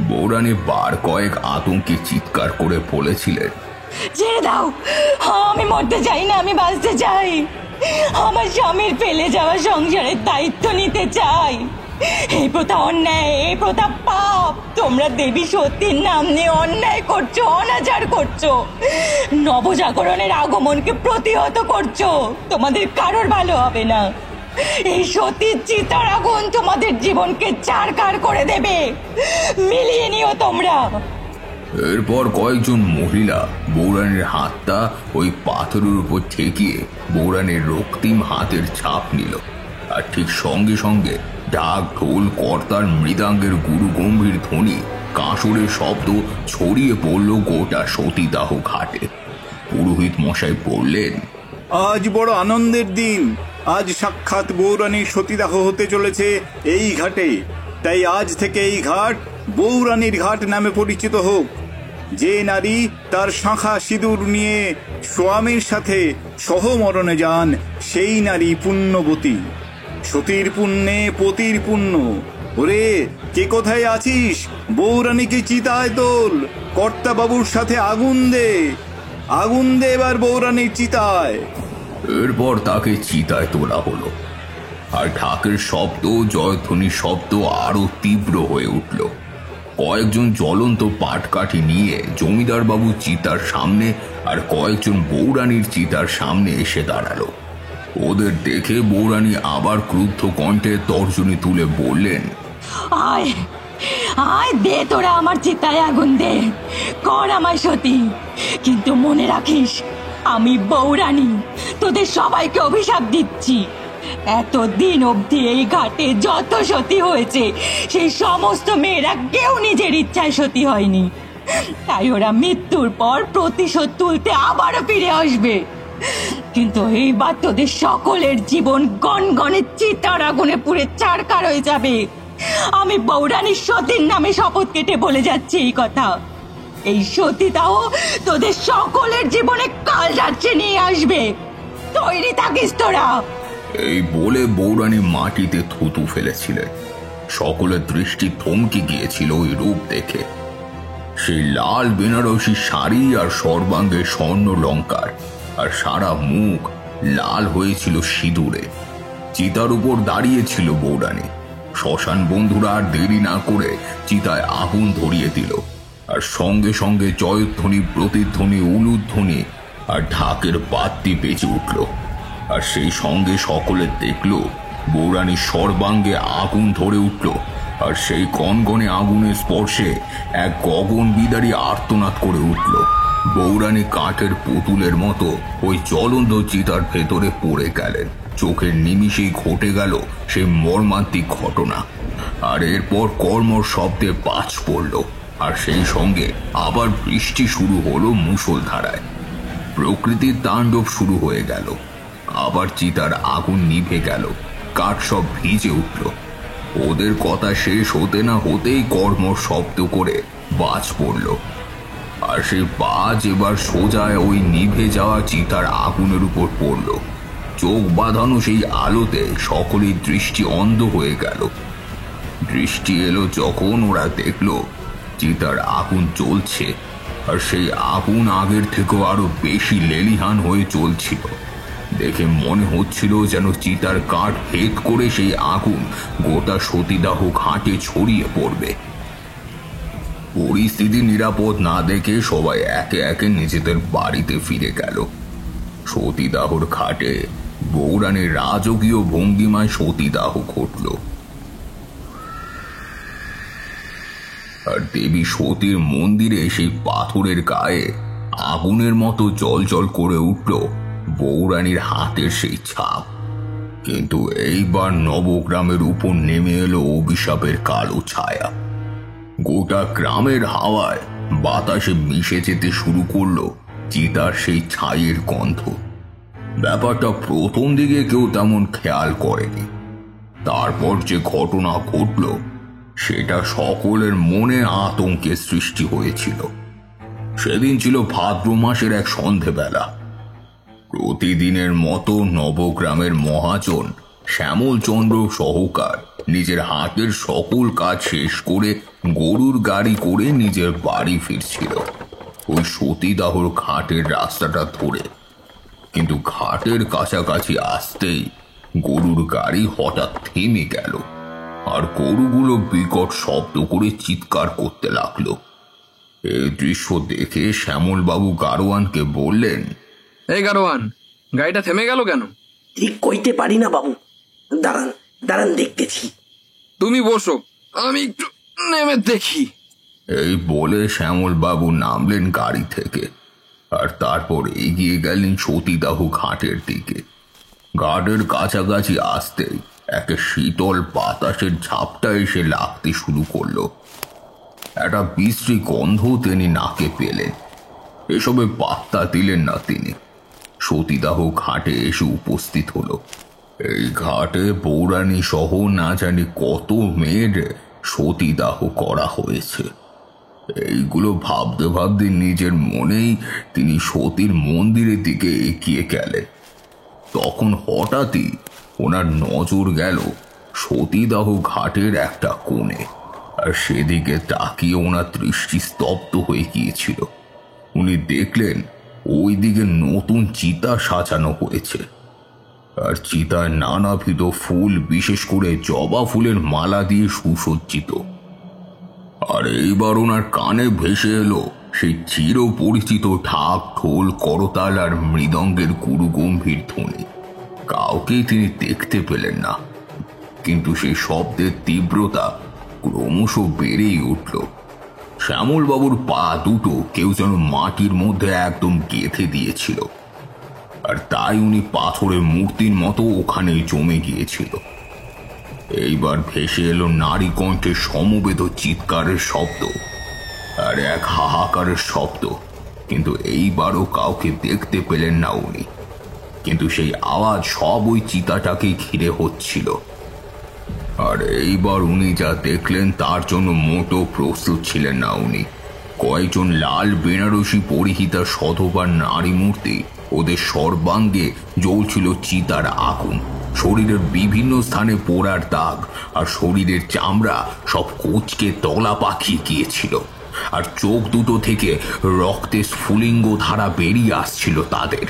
বৌরানী বার কয়েক আতঙ্কে চিৎকার করে বলেছিলেন, ছেড়ে দাও, আমি মরতে চাই না, আমি বাঁচতে চাই। আমার স্বামীর ফেলে যাওয়া সংসারের দায়িত্ব নিতে চাই। এই প্রথা অন্যায়, এই প্রথা পাপ। তোমরা দেবী সতীর নাম নিয়ে অন্যায় করছো, অনাচার করছো, নবজাগরণের আগমনকে প্রতিহত করছো। তোমাদের কারোর ভালো হবে না। এই সতীর চিতার আগুন তোমাদের জীবনকে চারকার করে দেবে। মিলিয়ে নিও তোমরা। এরপর কয়েকজন মহিলা বৌরানীর হাতটা ওই পাথরের উপর ঠেকিয়ে বৌরানীর রক্তিম হাতের ছাপ নিল। আর ঠিক সঙ্গে সঙ্গে ঢাক, ঢোল, কর্তার মৃদাঙ্গের গুরু গম্ভীর ধ্বনি, কাঁসরের শব্দ ছড়িয়ে পড়ল গোটা সতীদাহ ঘাটে। পুরোহিত মশাই বললেন, আজ বড় আনন্দের দিন। আজ সাক্ষাৎ বৌরানীর সতীদাহ হতে চলেছে এই ঘাটে। তাই আজ থেকে এই ঘাট বৌরানীর ঘাট নামে পরিচিত হোক। যে নারী তার শাঁখা সিঁদুর নিয়ে স্বামীর সাথে সহমরণে যান, সেই নারী পুণ্যবতী। সতীর পুণ্যে পতির পুণ্য। ওরে, কে কোথায় আছিস? বৌরানীকে চিতায় তোল, কর্তা বাবুর সাথে আগুন দে, আগুন দে এবার বৌরানীর চিতায়। এরপর তাকে চিতায় তোলা হলো। আর ঢাকের শব্দ, জয়ধ্বনির শব্দ আরো তীব্র হয়ে উঠল। কয়েকজন জ্বলন্ত পাটকাঠি নিয়ে জমিদার বাবু চিতার সামনে আর কয়েকজন বৌরানীর চিতার সামনে এসে দাঁড়ালো। ওদের দেখে বৌরানী আবার ক্রুদ্ধ কণ্ঠে তর্জনী তুলে বললেন, আয় আয়, দে তোরা আমার চিতায় আগুন দে, কর আমার সতী। কিন্তু মনে রাখিস, আমি বৌরানী তোদের সবাইকে অভিশাপ দিচ্ছি। এতদিন অবধি এই ঘাটে যত সতী হয়েছে, সেই সমস্ত মেয়েরা কেউ নিজের ইচ্ছায় সতী হয়নি। তাই ওরা মৃত্যুর পর প্রতিশোধ তুলতে আবারও ফিরে আসবে। কিন্তু এইবার তোদের সকলের জীবন গনগনে চিতার আগুনে পুড়ে ছারখার হয়ে যাবে। আমি বৌরানীর সতীর নামে শপথ কেটে বলে যাচ্ছি এই কথা। এই সতীদাহ তোদের সকলের জীবনে কাল রাত্রে নিয়ে আসবে। তৈরি থাকিস তোরা। এই বলে বৌরানী মাটিতে থুতু ফেলেছিলেন। সকলের দৃষ্টি থমকে গিয়েছিল ওই রূপ দেখে। সেই লাল বেনারসি শাড়ি আর সর্বাঙ্গে স্বর্ণ লঙ্কার, আর সারা মুখ লাল হয়েছিল সিঁদুরে। চিতার উপর দাঁড়িয়েছিল বৌরানী। শ্মশান বন্ধুরা আর দেরি না করে চিতায় আগুন ধরিয়ে দিল। আর সঙ্গে সঙ্গে জয়ধ্বনি, প্রতিধ্বনি, উলুধ্বনি আর ঢাকের বাদ্যি বেজে উঠল। আর সেই সঙ্গে সকলে দেখল বৌরানীর সর্বাঙ্গে আগুন ধরে উঠল। আর সেই কনকনে আগুনের স্পর্শে এক গগন বিদারী আর্তনাদ করে উঠল। বৌরানী কাঠের পুতুলের মতো ওই জ্বলন্ত চিতার ভেতরে পড়ে গেলেন। চোখের নিমিষেই ঘটে গেল সেই মর্মান্তিক ঘটনা। আর এরপর কর্মর শব্দে বাজ পড়ল। আর সেই সঙ্গে আবার বৃষ্টি শুরু হলো মুষলধারায়। প্রকৃতির তাণ্ডব শুরু হয়ে গেল। আবার চিতার আগুন নিভে গেল, কাঠ সব ভিজে উঠল। ওদের কথা শেষ হতে না হতেই কর্মর শব্দ করে বাজ পড়ল। আর সেই বাজ এবার সোজা ওই নিভে যাওয়া চিতার আগুনের উপর পড়ল। চোখ বাঁধানো সেই আলোতে সকলের দৃষ্টি অন্ধ হয়ে গেল। দৃষ্টি এলো যখন ওরা দেখল চিতার আগুন জ্বলছে, আর সেই আগুন আগের থেকেও আরো বেশি লেলিহান হয়ে চলছিল। দেখে মনে হচ্ছিল যেন চিতার কাঠ ভেদ করে সেই আগুন গোটা সতীদাহ ঘাটে ছড়িয়ে পড়বে। পরিস্থিতি নিরাপদ না দেখে সবাই একে একে নিজেদের বাড়িতে ফিরে গেল। সতীদাহর ঘাটে বৌরানীর রাজকীয় ভঙ্গিমায় সতীদাহ ঘটল। আর দেবী সতীর মন্দিরে সেই পাথরের গায়ে আগুনের মতো জলজল করে উঠল বৌরানীর হাতের সেই ছাপ। কিন্তু এইবার নবগ্রামের উপর নেমে এলো অভিশাপের কালো ছায়া। গোটা গ্রামের হাওয়ায় বাতাসে মিশে যেতে শুরু করলো চিতার সেই ছাইয়ের গন্ধ। ব্যাপারটা প্রথম দিকে কেউ তেমন খেয়াল করেনি। তারপর যে ঘটনা ঘটল সেটা সকলের মনে আতঙ্কের সৃষ্টি হয়েছিল। সেদিন ছিল ভাদ্র মাসের এক সন্ধেবেলা। প্রতিদিনের মতো নবগ্রামের মহাজন শ্যামলচন্দ্র সহকার নিজের হাতের সকল কাজ শেষ করে গরুর গাড়ি করে নিজের বাড়ি ফিরছিল ওই সতীদাহর ঘাটের রাস্তাটা ধরে। কিন্তু ঘাটের কাছাকাছি আসতেই গরুর গাড়ি হঠাৎ থেমে গেল, আর গরুগুলো বিকট শব্দ করে চিৎকার করতে লাগলো। এই দৃশ্য দেখে শ্যামলবাবু গাড়োয়ানকে বললেন, এই গাড়োয়ান, গাড়িটা থেমে গেল কেন? ঠিক কইতে পারি না বাবু, দাঁড়ান দাঁড়ান দেখতেছি। তুমি বসো, আমি একটু নেমে দেখি। এই বলে শ্যামল বাবু নামলেন গাড়ি থেকে, আর তারপর এগিয়ে গেলেন সতীদাহ ঘাটের দিকে। ঘাটের কাছাকাছি আসতেই একটা শীতল বাতাসের ঝাপটা এসে লাগতে শুরু করলো। একটা বিশ্রী গন্ধ তিনি নাকে পেলেন। এসবে পাত্তা দিলেন না তিনি। সতীদাহ ঘাটে এসে উপস্থিত হলো। এই ঘাটে পৌরাণী সহ না জানি কত মেয়ের সতীদাহ করা হয়েছে। এইগুলো ভাবতে ভাবতে নিজের মনেই তিনি সতীর মন্দিরের দিকে এগিয়ে গেলেন। তখন হঠাৎই ওনার নজর গেল সতীদাহ ঘাটের একটা কোণে, আর সেদিকে তাকিয়ে ওনার দৃষ্টি স্তব্ধ হয়ে গিয়েছিল। উনি দেখলেন ওই দিকে নতুন চিতা সাজানো হয়েছে, আর চিতায় নানাবিধ ফুল, বিশেষ করে জবা ফুলের মালা দিয়ে সুসজ্জিত। আর এইবার ওনার কানে ভেসে এলো সেই চির পরিচিত ঢাক, ঢোল, করতাল আর মৃদঙ্গের গুরু গম্ভীর ধ্বনি। কাউকেই তিনি দেখতে পেলেন না, কিন্তু সেই শব্দের তীব্রতা ক্রমশ বেড়েই উঠল। শ্যামল বাবুর পা দুটো কেউ যেন মাটির মধ্যে একদম গেঁথে দিয়েছিল, আর তাই উনি পাথরের মূর্তির মতো ওখানে জমে গিয়েছিল। এইবার ভেসে এলো নারী কণ্ঠের সমবেত চিৎকারের শব্দ আর এক হাহাকারের শব্দ, কিন্তু এইবারও কাউকে দেখতে পেলেন না উনি। কিন্তু সেই আওয়াজ সব ওই চিতাটাকে ঘিরে হচ্ছিল। আর এইবার উনি যা দেখলেন তার জন্য মোটো প্রস্তুত ছিলেন না উনি। কয়েকজন লাল বেনারসি পরিহিতা সধবার নারী মূর্তি, ওদের সর্বাঙ্গে জ্বলছিল চিতার আগুন। শরীরের বিভিন্ন স্থানে পোড়ার দাগ, আর শরীরের চামড়া সব কোচকে তলা পাকিয়ে গিয়েছিল, আর চোখ দুটো থেকে রক্তের স্ফুলিঙ্গ ধারা বেরিয়ে আসছিল তাদের।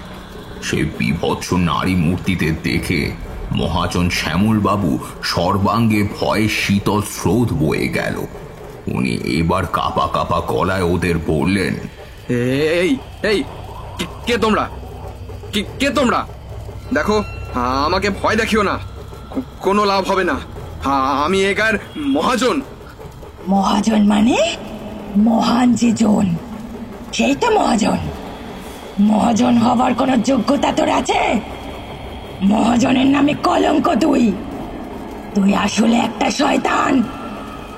সেই বিভৎস নারী মূর্তিতে দেখে মহাজন শ্যামল বাবু সর্বাঙ্গে ভয়ে শীতল স্রোত বয়ে গেল। উনি এবার কাঁপা কাঁপা গলায় ওদের বললেন, এই এই কে তোমরা? কে তোমরা? দেখো, আমাকে ভয় দেখিও না, কোনো লাভ হবে না। আমি এ গায়ের মহাজন। মহাজন মানে মহান যে জন, সেইটা মহাজন। মহাজন হবার কোনো যোগ্যতা তোর আছে? মহাজনের নামে কলঙ্ক। তুই আসলে একটা শয়তান।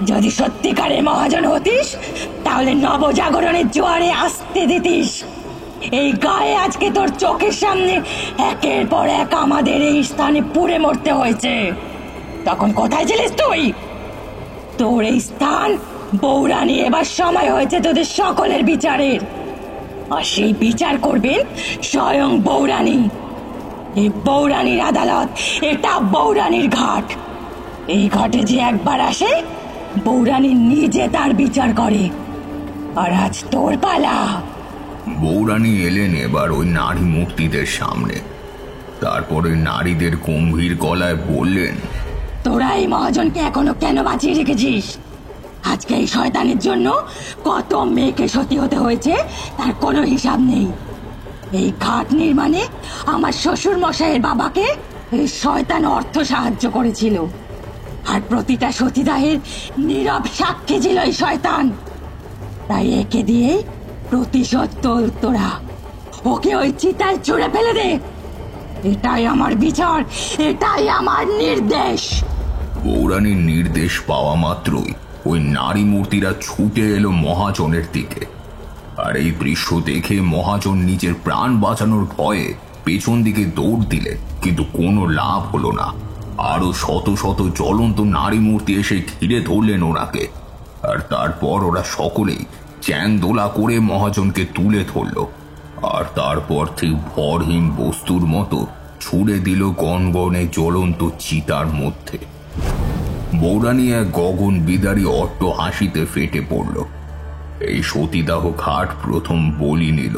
যদি সত্যিকারের মহাজন হতিস তাহলে নবজাগরণের জোয়ারে আসতে দিতিস। এই গায়ে আজকে তোর চোখের সামনে একের পর এক আমাদের এই স্থানে পুড়ে মরতে হয়েছে। তখন কোথায় ছিলিস তুই? তোর এই স্থান বৌরানী। এবার সময় হয়েছে তোদের সকলের বিচারের, আর সেই বিচার করবেন স্বয়ং বৌরানী। এই বৌরানীর আদালত, এটা বৌরানীর ঘাট। এই ঘাটে যে একবার আসে বৌরানী নিজে তার বিচার করে। আর আজ তোর পালা। বৌরানী এলেন এবার ওই নারী মূর্তিদের সামনে। তারপরে নারীদের গম্ভীর গলায় বললেন, তোরা এই মহাজনকে এখনো কেন বাঁচিয়ে রেখেছিস? আজকে এই শয়তানের জন্য কত মেয়েকে সতী হতে হয়েছে তার কোনো হিসাব নেই। এই ঘাট নির্মাণে আমার শ্বশুর মশাইয়ের বাবাকে এই শয়তান অর্থ সাহায্য করেছিল, আর প্রতিটা সতীদাহের নীরব সাক্ষী ছিল এই শয়তান। তাই একে দিয়ে প্রতিশোধ তোল তোরা। ওকে ওই চিতায় ছুঁড়ে ফেলে দে। এটাই আমার বিচার, এটাই আমার নির্দেশ। বৌরানীর নির্দেশ পাওয়া মাত্রই ওই নারী মূর্তিরা ছুটে এলো মহাজনের দিকে। আর এই দৃশ্য দেখে মহাজন নিজের প্রাণ বাঁচানোর ভয়ে পেছন দিকে দৌড় দিলেন, কিন্তু কোনো লাভ হলো না। আরো শত শত জ্বলন্ত নারী মূর্তি এসে ঘিরে ধরলেন ওনাকে, আর তারপর ওরা সকলেই চ্যাং দোলা করে মহাজনকে তুলে ধরল, আর তারপর ঠিক ভরহীন বস্তুর মতো ছুড়ে দিল গনগনে জ্বলন্ত চিতার মধ্যে। বৌরানী এক গগন বিদারী অট্ট হাসিতে ফেটে পড়ল। এই সতীদাহ ঘাট প্রথম বলি নিল।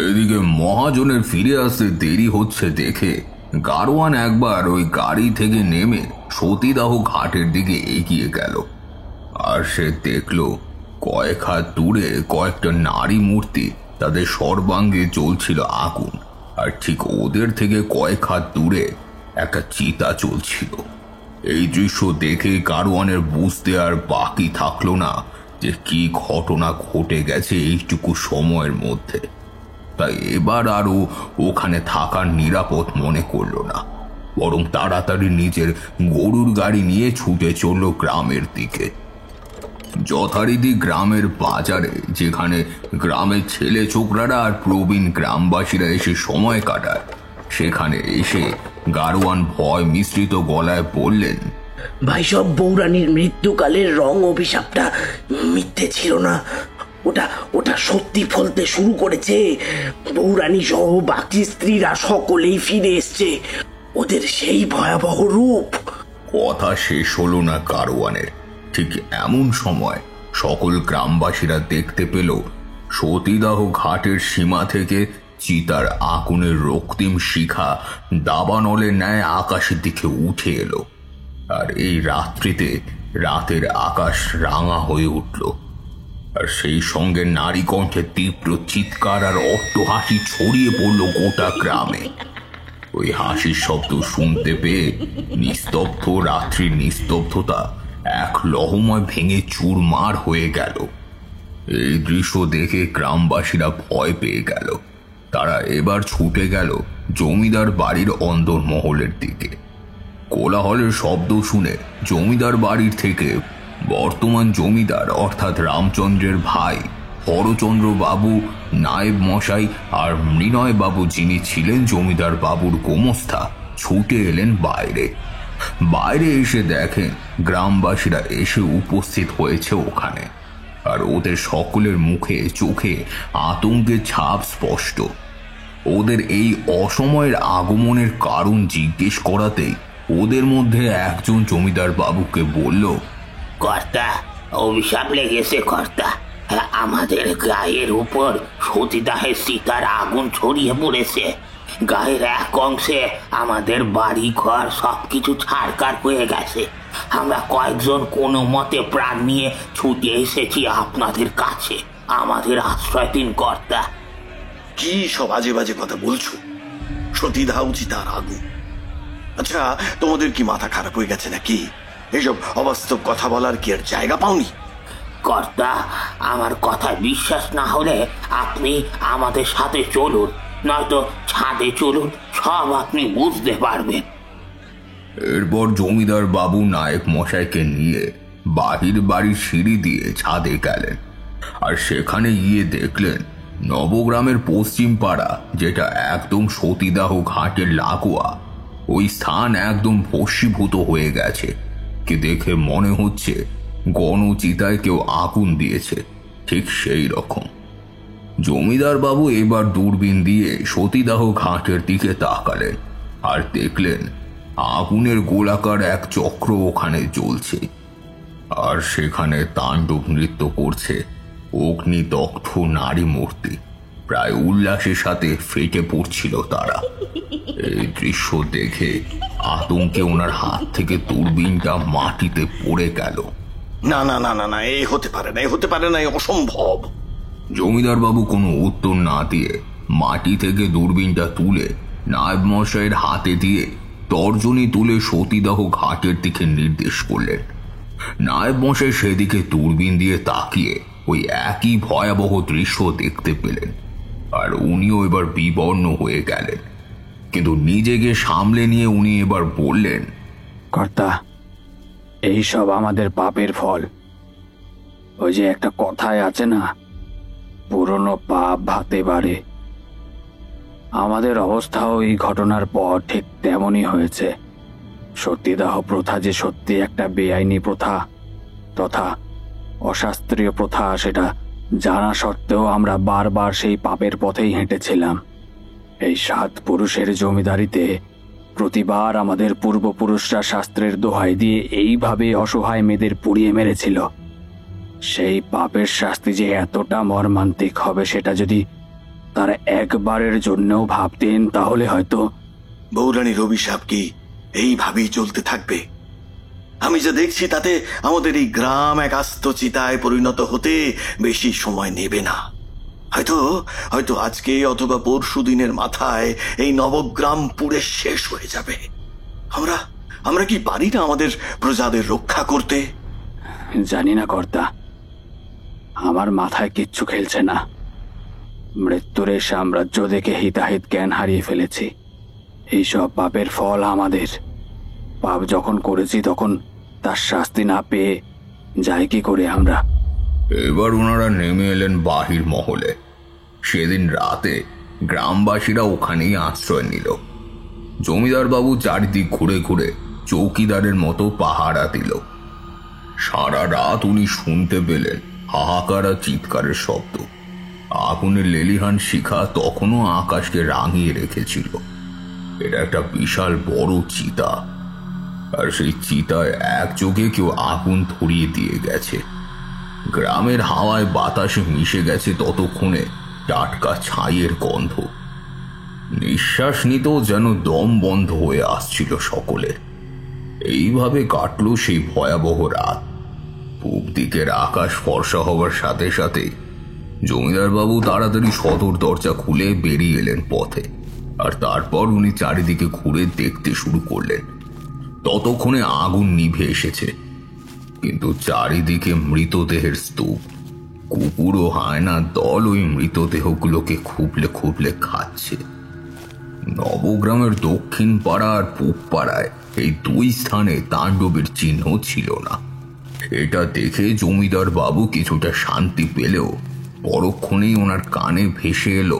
এদিকে মহাজনের ফিরে আসতে দেরি হচ্ছে দেখে গারোয়ান একবার ওই গাড়ি থেকে নেমে সতীদাহ ঘাটের দিকে এগিয়ে গেল, আর সে দেখল কয়েক হাত দূরে কয়েকটা নারী মূর্তি, তাদের সর্বাঙ্গে জ্বলছিল আগুন, আর ঠিক ওদের থেকে কয়েক হাত দূরে একটা চিতা চলছিল। এই দৃশ্য দেখে গাড়োয়ানের বুঝতে আর বাকি থাকলো না যে কি ঘটনা ঘটে গেছে এইটুকু সময়ের মধ্যে। তাই এবার আরও ওখানে থাকার নিরাপদ মনে করলো না, বরং তাড়াতাড়ি নিজের গরুর গাড়ি নিয়ে ছুটে চলল গ্রামের দিকে। যথারীতি গ্রামের বাজারে, যেখানে গ্রামের ছেলে ছোকরারা আর প্রবীণ গ্রামবাসীরা এসে সময় কাটায়, সেখানে এসে গাড়োয়ান ভয় মিশ্রিত গলায় বললেন, ভাই, সব বৌরানীর মৃত্যুকালের রং অভিশাপটা মিথ্যে ছিল না, ওটা ওটা সত্যি ফলতে শুরু করেছে। বৌরানী সহ বাকি স্ত্রীরা সকলেই ফিরে এসছে, ওদের সেই ভয়াবহ রূপ। কথা শেষ হলো না গাড়োয়ানের। ঠিক এমন সময় সকল গ্রামবাসীরা দেখতে পেল সতীদাহ ঘাটের সীমা থেকে চিতার আগুনের রক্তিম শিখা দাবানলের ন্যায় আকাশের দিকে উঠে এলো। আর এই রাত্রিতে রাতের আকাশ রাঙা হয়ে উঠল, আর সেই সঙ্গে নারী কণ্ঠে তীব্র চিৎকার আর অট্টহাসি ছড়িয়ে পড়ল গোটা গ্রামে। ওই হাসির শব্দ শুনতে পেয়ে নিস্তব্ধ রাত্রির নিস্তব্ধতা এক লহময় ভেঙে চুরমার হয়ে গেল। এই দৃশ্য দেখে গ্রামবাসীরা ভয় পেয়ে গেল। তারা এবার ছুটে গেল জমিদার বাড়ির অন্দরমহলের দিকে। কোলাহলের শব্দ শুনে জমিদার বাড়ির থেকে বর্তমান জমিদার অর্থাৎ রামচন্দ্রের ভাই হরচন্দ্র বাবু, নায়েব মশাই আর মৃণয় বাবু, যিনি ছিলেন জমিদার বাবুর গোমস্তা, ছুটে এলেন বাইরে। বাইরে এসে দেখেন গ্রামবাসীরা এসে উপস্থিত হয়েছে ওখানে, আর ওদের সকলের মুখে চোখে আতঙ্কের ছাপ স্পষ্ট। ওদের এই অসময়ের আগমনের কারণ জিজ্ঞেস করাতেই ওদের মধ্যে একজন জমিদার বাবুকে বলল, কর্তা, অভিশাপ লেগেছে কর্তা। আমাদের গায়ের উপর সতীদাহের চিতার আগুন ছড়িয়ে পড়েছে। গায়ের এক অংশে আমাদের বাড়ি ঘর সবকিছু ছাড়কার হয়ে গেছে। আমরা কয়েকজন কোনো মতে প্রাণ নিয়ে ছুটে এসেছি আপনাদের কাছে। আমাদের আশ্রয় দিন কর্তা। কি সব আজে বাজে কথা বলছো? সতীদাহ চিতার আগুন? আচ্ছা, তোমাদের কি মাথা খারাপ হয়ে গেছে নাকি? এসব অবাস্তব কথা বলার কি আর জায়গা পাওনি? কর্তা, আমার কথা বিশ্বাস না হলে আপনি আমাদের সাথে চলুন, নয়তো ছাদে চলুন, সব আপনি বুঝতে পারবেন। এরপর জমিদার বাবু নায়েক মশাইকে নিয়ে বাহির বাড়ির সিঁড়ি দিয়ে ছাদে গেলেন, আর সেখানে গিয়ে দেখলেন নবগ্রামের পশ্চিম পাড়া, যেটা একদম সতীদাহ ঘাটের লাগোয়া, ওই স্থান একদম ভস্মীভূত হয়ে গেছে। কি দেখে মনে হচ্ছে গণচিতায় কেউ আগুন দিয়েছে, ঠিক সেই রকম। জমিদার বাবু এবার দূরবীন দিয়ে সতীদাহ ঘাটের দিকে তাকালেন, আর দেখলেন আগুনের গোলাকার এক চক্র ওখানে জ্বলছে, আর সেখানে তাণ্ডব নৃত্য করছে অগ্নিদগ্ধ নারী মূর্তি। প্রায় উল্লাসের সাথে ফেটে পড়ছিল তারা। এই দৃশ্য দেখে আতঙ্কে ওনার হাত থেকে দূরবীনটা মাটিতে পড়ে গেল। না না না না না, এই হতে পারে না, এই হতে পারে না, অসম্ভব। জমিদার বাবু কোনো উত্তর না দিয়ে মাটি থেকে দূরবীনটা তুলে নায়েব মশাইয়ের হাতে দিয়ে তর্জনী তুলে সতীদাহ ঘাটের দিকে নির্দেশ করলেন। নায়েব মশাই সেদিকে দূরবীন দিয়ে তাকিয়ে ওই একই ভয়াবহ দৃশ্য দেখতে পেলেন, আর উনিও এবার বিবর্ণ হয়ে গেলেন। কিন্তু নিজেকে সামলে নিয়ে উনি এবার বললেন, কর্তা, এই সব আমাদের পাপের ফল। ওই যে একটা কথায় আছে না, পুরনো পাপ ভাতে বাড়ে। আমাদের অবস্থাও এই ঘটনার পর ঠিক তেমনই হয়েছে। সতীদাহ প্রথা যে সত্যি একটা বেআইনি প্রথা তথা অশাস্ত্রীয় প্রথা, সেটা জানা সত্ত্বেও আমরা বারবার সেই পাপের পথেই হেঁটেছিলাম। এই 7 পুরুষের জমিদারিতে প্রতিবার আমাদের পূর্বপুরুষরা শাস্ত্রের দোহাই দিয়ে এইভাবে অসহায় মেয়েদের পুড়িয়ে মেরেছিল। সেই পাপের শাস্তি যে এতটা মর্মান্তিক হবে, সেটা যদি তারা একবারের জন্যও ভাবতেন, তাহলে হয়তো। বৌরানীর অভিশাপ কি এইভাবেই চলতে থাকবে? আমি যা দেখছি তাতে আমাদের এই গ্রাম এক আস্ত চিতায় পরিণত হতে বেশি সময় নেবে না। হয়তো হয়তো আজকে অথবা পরশু দিনের মাথায় এই নবগ্রাম পুড়ে শেষ হয়ে যাবে। আমরা আমরা কি পারি না আমাদের প্রজাদের রক্ষা করতে? জানি না কর্তা, আমার মাথায় কিচ্ছু খেলছে না। মৃত্যুর এই সাম্রাজ্য দেখে হিতাহিত জ্ঞান হারিয়ে ফেলেছি। এইসব পাপের ফল আমাদের। পাপ যখন করেছি তখন তার শাস্তি না পেয়ে যাই কি করে আমরা? এবার ওনারা নেমে এলেন বাহির মহলে। সেদিন রাতে গ্রামবাসীরা ওখানেই আশ্রয় নিল। জমিদার বাবু চারিদিক ঘুরে ঘুরে চৌকিদারের মতো পাহারা দিল। সারা রাত উনি শুনতে পেলেন হাহাকার আর চিৎকারের শব্দ। আগুনের লেলিহান শিখা তখনও আকাশকে রাঙিয়ে রেখেছিল। এটা একটা বিশাল বড় চিতা, আর সেই চিতায় একযোগে কেউ আগুন ধরিয়ে দিয়ে গেছে। গ্রামের হাওয়ায় বাতাসে মিশে গেছে ততক্ষণে টাটকা ছাইয়ের গন্ধ। নিঃশ্বাস নিতেও যেন দম বন্ধ হয়ে আসছিল সকলে। এইভাবে কাটল সেই ভয়াবহ রাত। পূব দিকের আকাশ ফর্সা হবার সাথে সাথে জমিদার বাবু তাড়াতাড়ি সদর দরজা খুলে বেরিয়ে এলেন পথে। আর তারপর উনি চারিদিকে ঘুরে দেখতে শুরু করলেন। ততক্ষণে আগুন নিভে এসেছে, কিন্তু চারিদিকে মৃতদেহের স্তূপ। কুকুর ও হায়নার দল ওই মৃতদেহগুলোকে খুবলে খুবলে খাচ্ছে। নবগ্রামের দক্ষিণ পাড়া আর পূব পাড়ায় এই দুই স্থানে তাণ্ডবের চিহ্ন ছিল না। এটা দেখে জমিদার বাবু কিছুটা শান্তি পেলেও পরক্ষণেই ওনার কানে ভেসে এলো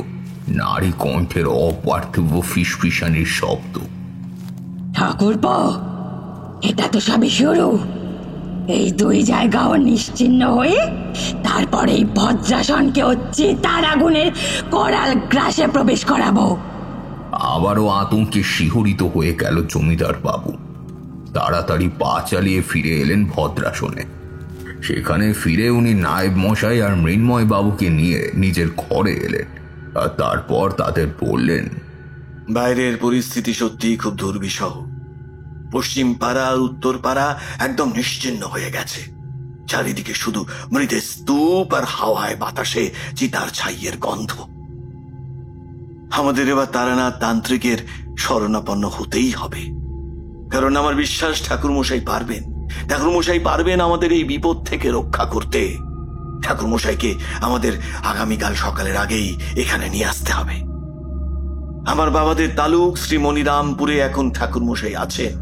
নারী কণ্ঠের অপার্থিব ফিসফিসানির শব্দ। ঠাকুরপো, এটা তো সবই শুরু। এই দুই জায়গাও নিশ্চিহ্ন হয়ে তারপর এই বজ্রাসনকে হচ্ছে তার আগুনের করাল গ্রাসে প্রবেশ করাবো। আবারও আতঙ্কে শিহরিত হয়ে গেল জমিদার বাবু। তাড়াতাড়ি পা চালিয়ে ফিরে এলেন ভদ্রাসনে। সেখানে ফিরে উনি নায়েব মশাই আর মৃন্ময় বাবুকে নিয়ে নিজের ঘরে এলেন। আর তারপর তাদের বললেন, বাইরের পরিস্থিতি সত্যি খুব দুর্বিষহ। পশ্চিম পাড়া আর উত্তর পাড়া একদম নিশ্চিহ্ন হয়ে গেছে। চারিদিকে শুধু মৃতের স্তূপ আর হাওয়ায় বাতাসে চিতার ছাইয়ের গন্ধ। আমাদের এবার তারানাথ তান্ত্রিকের শরণাপন্ন হতেই হবে, কারণ আমার বিশ্বাস ঠাকুরমশাই পারবেন। ঠাকুরমশাই পারবেন আমাদের এই বিপদ থেকে রক্ষা করতে। ঠাকুরমশাইকে আমাদের আগামীকাল সকালের আগেই এখানে নিয়ে আসতে হবে। আমার বাবাদের তালুক শ্রী মনিরামপুরে এখন ঠাকুরমশাই আছেন,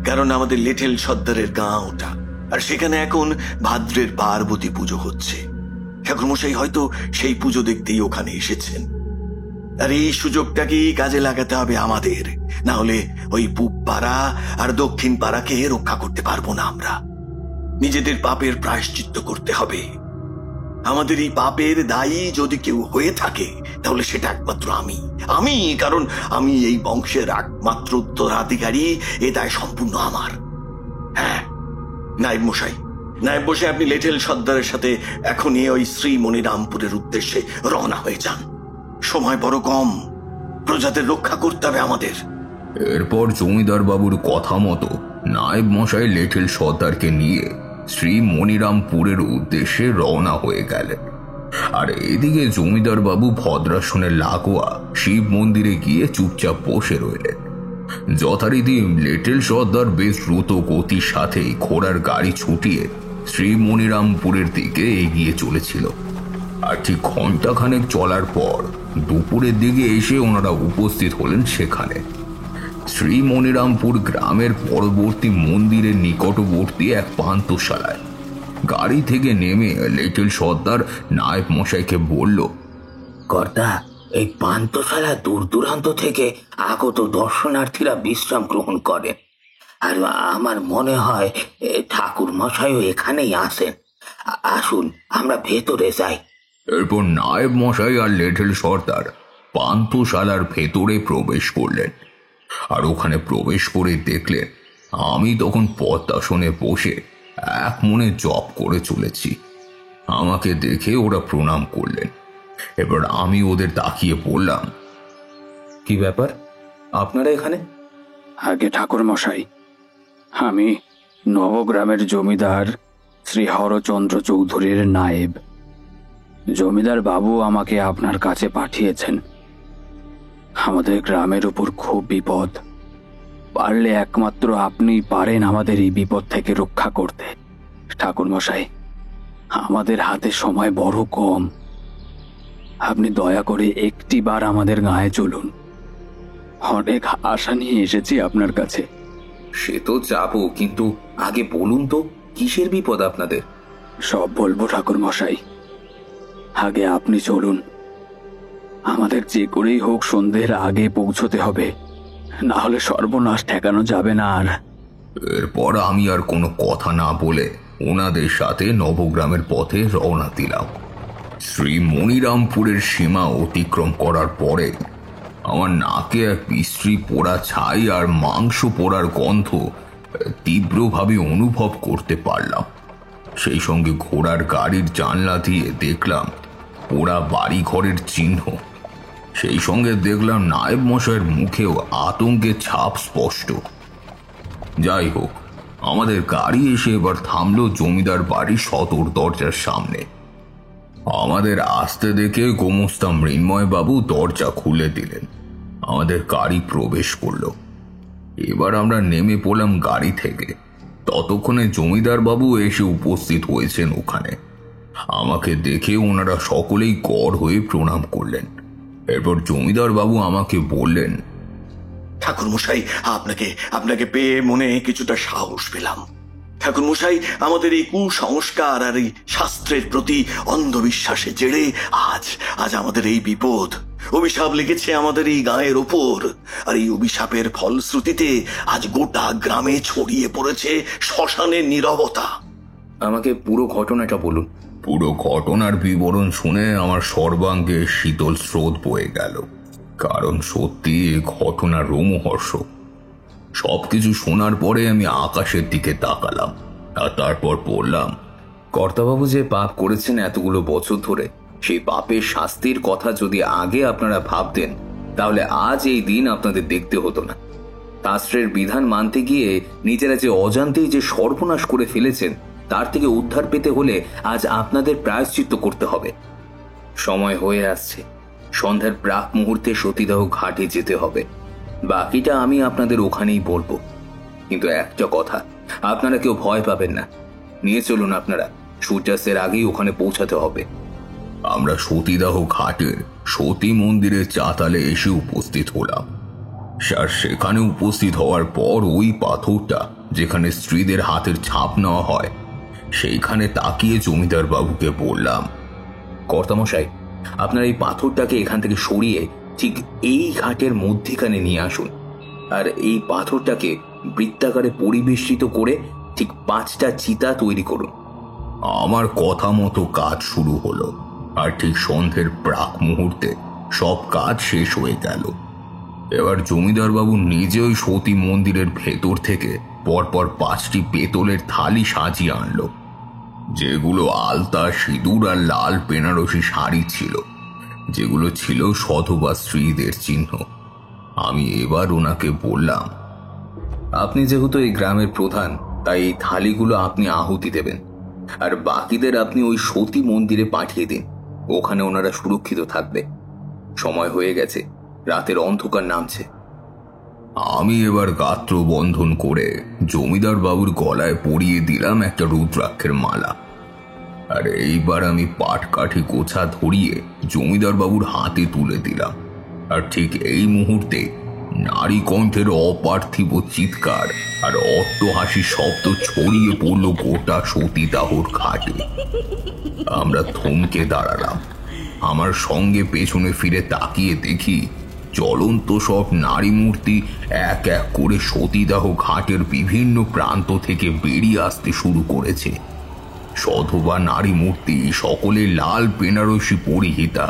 কারণ আমাদের লেঠেল সর্দারের গাঁ ওটা, আর সেখানে এখন ভাদ্রের পার্বতী পুজো হচ্ছে। ঠাকুরমশাই হয়তো সেই পুজো দেখতেই ওখানে এসেছেন। আর এই সুযোগটাকেই কাজে লাগাতে হবে আমাদের, না হলে ওই পূব পাড়া আর দক্ষিণ পাড়াকে রক্ষা করতে পারবো না আমরা। নিজেদের পাপের প্রায়শ্চিত্ত করতে হবে। আমাদের এই পাপের দায়ী যদি কেউ হয়ে থাকে তাহলে সেটা একমাত্র আমি, কারণ আমি এই বংশের একমাত্র উত্তরাধিকারী। এ দায় সম্পূর্ণ আমার। হ্যাঁ নায়েব মশাই, আপনি লেঠেল সর্দারের সাথে এখনই ওই শ্রী মনিরামপুরের উদ্দেশ্যে রওনা হয়ে যান। সময় বড় কম, প্রজাদের রক্ষা করতে হবে আমাদের। এরপর জমিদার বাবুর কথা মতো নায়েব মশাই লেঠেল সর্দারকে নিয়ে শ্রী মনিরামপুরের উদ্দেশ্যে রওনা হয়ে গেলেন। আর এদিকে জমিদার বাবু ভদ্রাসনের লাগোয়া শিব মন্দিরে গিয়ে চুপচাপ বসে রইলেন। যথারীতি লেঠেল সর্দার বেশ দ্রুত গতির সাথে ঘোড়ার গাড়ি ছুটিয়ে শ্রী মনিরামপুরের দিকে এগিয়ে চলেছিল। আর ঠিক ঘন্টাখানেক চলার পর দুপুরের দিকে এসে ওনারা উপস্থিত হলেন সেখানে। শ্রী মনিরামপুর গ্রামের পরবর্তী মন্দিরের নিকটবর্তী এক পান্থশালায় গাড়ি থেকে নেমে লেঠেল সর্দার নায়েব মশাইকে বলল, কর্তা, এই পান্থশালা দূর দূরান্ত থেকে আগত দর্শনার্থীরা বিশ্রাম গ্রহণ করেন, আর আমার মনে হয় ঠাকুর মশাইও এখানেই আসেন। আসুন আমরা ভেতরে যাই। এরপর নায়েব মশাই আর লেঠেল সর্দার পান্থশালার ভেতরে প্রবেশ করলেন। আর ওখানে প্রবেশ করে দেখলেন আমি তখন পদ্মাসনে বসে এক মনে জপ করে চলেছি। আমাকে দেখে ওরা প্রণাম করলেন। এবার আমি ওদের তাকিয়ে বললাম, কি ব্যাপার, আপনারা এখানে? আগে ঠাকুর মশাই, আমি নবগ্রামের জমিদার শ্রী হরচন্দ্র চৌধুরীর নায়েব। জমিদার বাবু আমাকে আপনার কাছে পাঠিয়েছেন। আমাদের গ্রামের উপর খুব বিপদ। পারলে একমাত্র আপনিই পারেন আমাদের এই বিপদ থেকে রক্ষা করতে। ঠাকুর মশাই, আমাদের হাতে সময় বড় কম। আপনি দয়া করে একটিবার আমাদের গায়ে চলুন। অনেক আশা নিয়ে এসেছি আপনার কাছে। সে তো যাবো, কিন্তু আগে বলুন তো কিসের বিপদ আপনাদের? সব বলবো ঠাকুর মশাই, আগে আপনি চলুন। আমাদের যে করেই হোক সন্ধ্যের আগে পৌঁছতে হবে, না হলে সর্বনাশ ঠেকানো যাবে না। আর এরপর আমি আর কোনো কথা না বলে ওনাদের সাথে নবগ্রামের পথে রওনা দিলাম। শ্রী মনিরামপুরের সীমা অতিক্রম করার পরে আমার নাকে এক বিশ্রী পোড়া ছাই আর মাংস পোড়ার গন্ধ তীব্রভাবে অনুভব করতে পারলাম। সেই সঙ্গে ঘোড়ার গাড়ির জানলা দিয়ে দেখলাম পোড়া বাড়ি ঘরের চিহ্ন। সেই সঙ্গে দেখলাম নায়েব মশাইয়ের মুখেও আতঙ্কের ছাপ স্পষ্ট। যাই হোক, আমাদের গাড়ি এসে এবার থামলো জমিদার বাড়ির সদর দরজার সামনে। আমাদের আসতে দেখে গোমস্তা মৃন্ময় বাবু দরজা খুলে দিলেন। আমাদের গাড়ি প্রবেশ করলো। এবার আমরা নেমে পড়লাম গাড়ি থেকে। ততক্ষণে জমিদার বাবু এসে উপস্থিত হয়েছেন ওখানে। আমাকে দেখে ওনারা সকলেই গড় হয়ে প্রণাম করলেন। এরপর জমিদার বাবু আমাকে বললেন, ঠাকুর মশাই, আপনাকে পেয়ে মনে কিছুটা সাহস পেলাম। ঠাকুর মশাই, আমাদের এই কুসংস্কার আর এই শাস্ত্রের প্রতি অন্ধবিশ্বাসে জেড়ে আজ আমাদের এই বিপদ। অভিশাপ লেগেছে আমাদের এই গায়ের ওপর, আর এই অভিশাপের ফলশ্রুতিতে আজ গোটা গ্রামে ছড়িয়ে পড়েছে শ্মশানের নীরবতা। আমাকে পুরো ঘটনাটা বলুন। পুরো ঘটনার বিবরণ শুনে আমার সর্বাঙ্গে শীতল স্রোত বয়ে গেল, কারণ সত্যি এ ঘটনা রোমহর্ষক। সবকিছু শোনার পরে আমি আকাশের দিকে তাকালাম আর তারপর বললাম, কর্তাবাবু যে পাপ করেছেন এতগুলো বছর ধরে, সেই পাপের শাস্তির কথা যদি আগে আপনারা ভাবতেন, তাহলে আজ এই দিন আপনাদের দেখতে হতো না। শাস্ত্রের বিধান মানতে গিয়ে নিজেরা যে অজান্তেই যে সর্বনাশ করে ফেলেছেন, তার থেকে উদ্ধার পেতে হলে আজ আপনাদের প্রায়শ্চিত্ত করতে হবে। সময় হয়ে আসছে, সন্ধ্যার প্রাক মুহূর্তে সতীদাহ ঘাটে যেতে হবে। বাকিটা আমি আপনাদের ওখানেই বলবো। কিন্তু একটা কথা, আপনারা কেউ ভয় পাবেন না। নিয়ে চলুন, আপনারা সূর্যাস্তের আগেই ওখানে পৌঁছাতে হবে। আমরা সতীদাহ ঘাটের সতী মন্দিরের চাতালে এসে উপস্থিত হলাম। আর সেখানে উপস্থিত হওয়ার পর ওই পাথরটা যেখানে স্ত্রীদের হাতের ছাপ নেওয়া হয়, সেইখানে তাকিয়ে জমিদার বাবুকে বললাম, কর্তামশাই, আপনার এই পাথরটাকে এখান থেকে সরিয়ে ঠিক এই ঘাটের মধ্যেখানে নিয়ে আসুন, আর এই পাথরটাকে বৃত্তাকারে পরিবেষ্টিত করে ঠিক 5টা চিতা তৈরি করুন। আমার কথা মতো কাজ শুরু হলো, আর ঠিক সন্ধ্যের প্রাক মুহূর্তে সব কাজ শেষ হয়ে গেল। এবার জমিদার বাবু নিজে ওই সতী মন্দিরের ভেতর থেকে পরপর 5টি পেতলের থালি সাজিয়ে আনলো, যেগুলো আলতা, সিঁদুর আর লাল বেনারসি শাড়ি ছিল, যেগুলো ছিল সধবা স্ত্রীদের চিহ্ন। আমি এবার ওনাকে বললাম, আপনি যেহেতু এই গ্রামের প্রধান, তাই এই থালিগুলো আপনি আহুতি দেবেন, আর বাকিদের আপনি ওই সতী মন্দিরে পাঠিয়ে দিন। ওখানে ওনারা সুরক্ষিত থাকবে। সময় হয়ে গেছে, রাতের অন্ধকার নামছে। আমি এবার গাত্র বন্ধন করে জমিদার বাবুর গলায় পরিয়ে দিলাম একটা রুদ্রাক্ষের মালা। আর এইবার আমি পাটকাঠি গোছা ধরিয়ে জমিদার বাবুর হাতে তুলে দিলাম। আর ঠিক এই মুহূর্তে নারী কণ্ঠের অপার্থিব চিৎকার আর অট্টহাসি শব্দ ছড়িয়ে পড়ল গোটা সতীদাহর ঘাটে। আমরা থমকে দাঁড়ালাম। আমার সঙ্গে পেছনে ফিরে তাকিয়ে দেখি জ্বলন্ত সব নারী মূর্তি এক এক করে সতীদাহ ঘাটের বিভিন্ন প্রান্ত থেকে বেরিয়ে আসতে শুরু করেছে। সধবা নারী মূর্তি সকলে লাল বেনারসি পরিহিতা,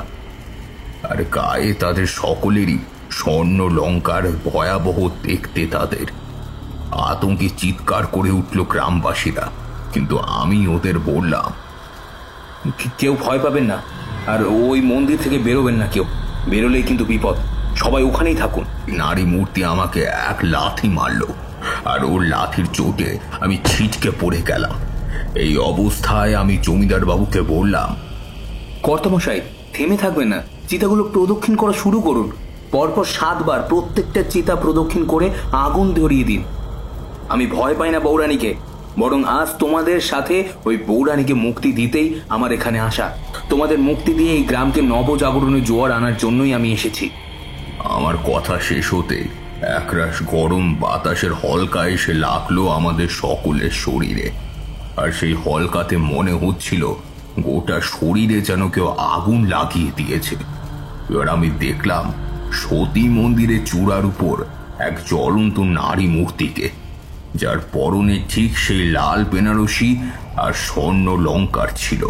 আর গায়ে তাদের সকলেরই স্বর্ণ লঙ্কার। ভয়াবহ দেখতে তাদের। আতঙ্কে চিৎকার করে উঠল গ্রামবাসীরা, কিন্তু আমি ওদের বললাম, কেউ ভয় পাবেন না, আর ওই মন্দির থেকে বেরোবেন না কেউ। বেরোলেই কিন্তু বিপদ, সবাই ওখানেই থাকুন। নারী মূর্তি আমাকে এক লাথি মারল, আর ওর লাথির চোটে আমি ছিটকে পড়ে গেলাম। এই অবস্থায় আমি জমিদার বাবুকে বললাম, কর্তামশাই, থেমে থাকবেন না, চিতাগুলো প্রদক্ষিণ করা শুরু করুন। পরপর 7 বার প্রত্যেকটা চিতা প্রদক্ষিণ করে আগুন ধরিয়ে দিন। আমি ভয় পাই না বৌরানীকে, বরং আজ তোমাদের সাথে ওই বৌরানীকে মুক্তি দিতেই আমার এখানে আসা। তোমাদের মুক্তি দিয়ে এই গ্রামকে নবজাগরণের জোয়ার আনার জন্যই আমি এসেছি। আমার কথা শেষ হতে একরাশ গরম বাতাসের হলকা এসে লাগলো আমাদের সকলের শরীরে, আর সেই হলকাতে মনে হচ্ছিল গোটা শরীরে যেন কেউ আগুন লাগিয়ে দিয়েছে। এবার আমি দেখলাম সতী মন্দিরের চূড়ার উপর এক জ্বলন্ত নারী মূর্তিকে, যার পরনে ঠিক সেই লাল বেনারসি আর স্বর্ণ লঙ্কার ছিল।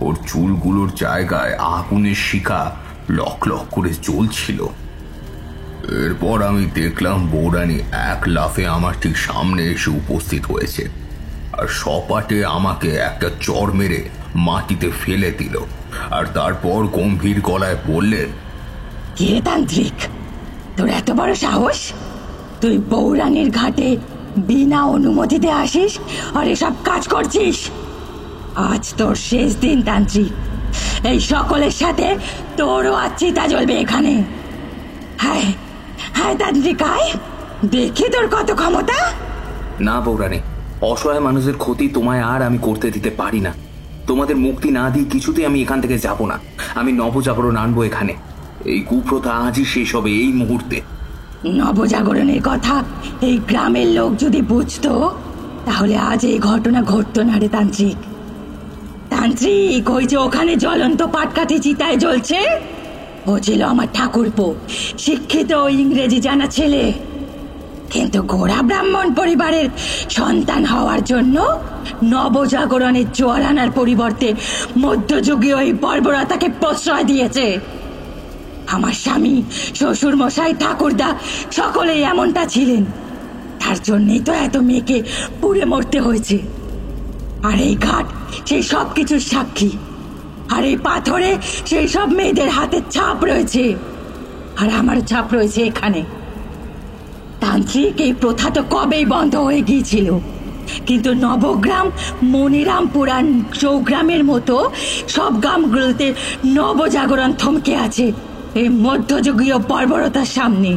ওর চুলগুলোর জায়গায় আগুনের শিখা লক লক করে জ্বলছিল। এরপর আমি দেখলাম বৌরানী এক লাফে আমার ঠিক সামনে এসে উপস্থিত হয়েছে, আর সপাটে আমাকে একটা চড় মেরে মাটিতে ফেলে দিল, আর তারপর গম্ভীর গলায় বললেন, কে তান্ত্রিক, তোর এত বড় সাহস? তুই বৌরানীর ঘাটে বিনা অনুমতিতে আসিস আর এসব কাজ করছিস? আজ তোর শেষ দিন তান্ত্রিক। এই সকলের সাথে তোরও আজ চিতা জ্বলবে এখানে। হায় হায় তান্ত্রিক, আয় দেখি তোর কত ক্ষমতা। না বৌরানী, অসহায় মানুষের ক্ষতি তোমায় আর আমি করতে দিতে পারি না। তোমাদের মুক্তি না দিয়ে কিছুতেই আমি এখান থেকে যাব না। আমি নবজাগরণ আনবো এখানে। এই কুপ্রথা আজই শেষ হবে, এই মুহূর্তে। নবজাগরণের কথা এই গ্রামের লোক যদি বুঝতো, তাহলে আজ এই ঘটনা ঘটতো না রে তান্ত্রিক। তান্ত্রিক, ওই যে ওখানে জ্বলন্ত পাটকাঠি চিতায় জ্বলছে, ও ছিল আমার ঠাকুরপো, শিক্ষিত ইংরেজি জানা ছেলে। কিন্তু গোড়া ব্রাহ্মণ পরিবারের সন্তান হওয়ার জন্য নবজাগরণের জোয়ার আনার পরিবর্তে মধ্যযুগীয় এই বর্বরতাকে প্রশ্রয় দিয়েছে। আমার স্বামী, শ্বশুর মশাই, ঠাকুরদা সকলেই এমনটা ছিলেন। তার জন্যই তো এত মেয়েকে পুড়ে মরতে হয়েছে। আর এই ঘাট সেই সব কিছুর সাক্ষী। আর এই পাথরে সেই সব মেয়েদের হাতের ছাপ রয়েছে, আর আমার ছাপ রয়েছে এখানে। তান্ত্রিক, এই প্রথা তো কবেই বন্ধ হয়ে গিয়েছিল, কিন্তু নবগ্রাম, মনিরামপুর আর চৌগ্রামের মতো সব গ্রামগুলোতে নবজাগরণ থমকে আছে এই মধ্যযুগীয় বর্বরতার সামনে।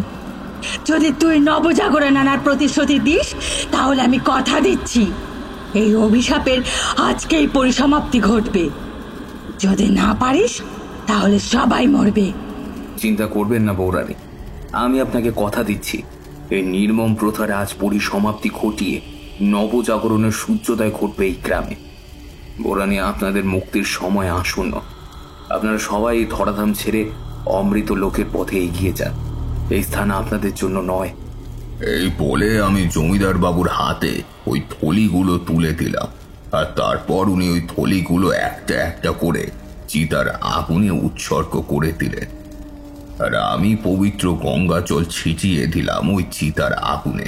যদি তুই নবজাগরণ আনার প্রতিশ্রুতি দিস, তাহলে আমি কথা দিচ্ছি এই অভিশাপের আজকেই পরিসমাপ্তি ঘটবে। যদি না পারিস, তাহলে সবাই মরবে। চিন্তা করবেন না বৌরানী, আমি আপনাকে কথা দিচ্ছি এই নির্মম প্রথার আজ পরিসমাপ্তি ঘটিয়ে নবজাগরণের সূর্যোদয় ঘটবে এই গ্রামে। বৌরানী, আপনাদের মুক্তির সময় আসন্ন। আপনারা সবাই ধরাধাম ছেড়ে অমৃত লোকের পথে এগিয়ে যান। এই স্থান আপনাদের জন্য নয়। এই বলে আমি জমিদার বাবুর হাতে ওই থলিগুলো তুলে দিলাম, আর তারপর উনি ওই থলিগুলো একটা একটা করে চিতার আগুনে উৎসর্গ করে দিলেন, আর আমি পবিত্র গঙ্গা জল ছিটিয়ে দিলাম ওই চিতার আগুনে।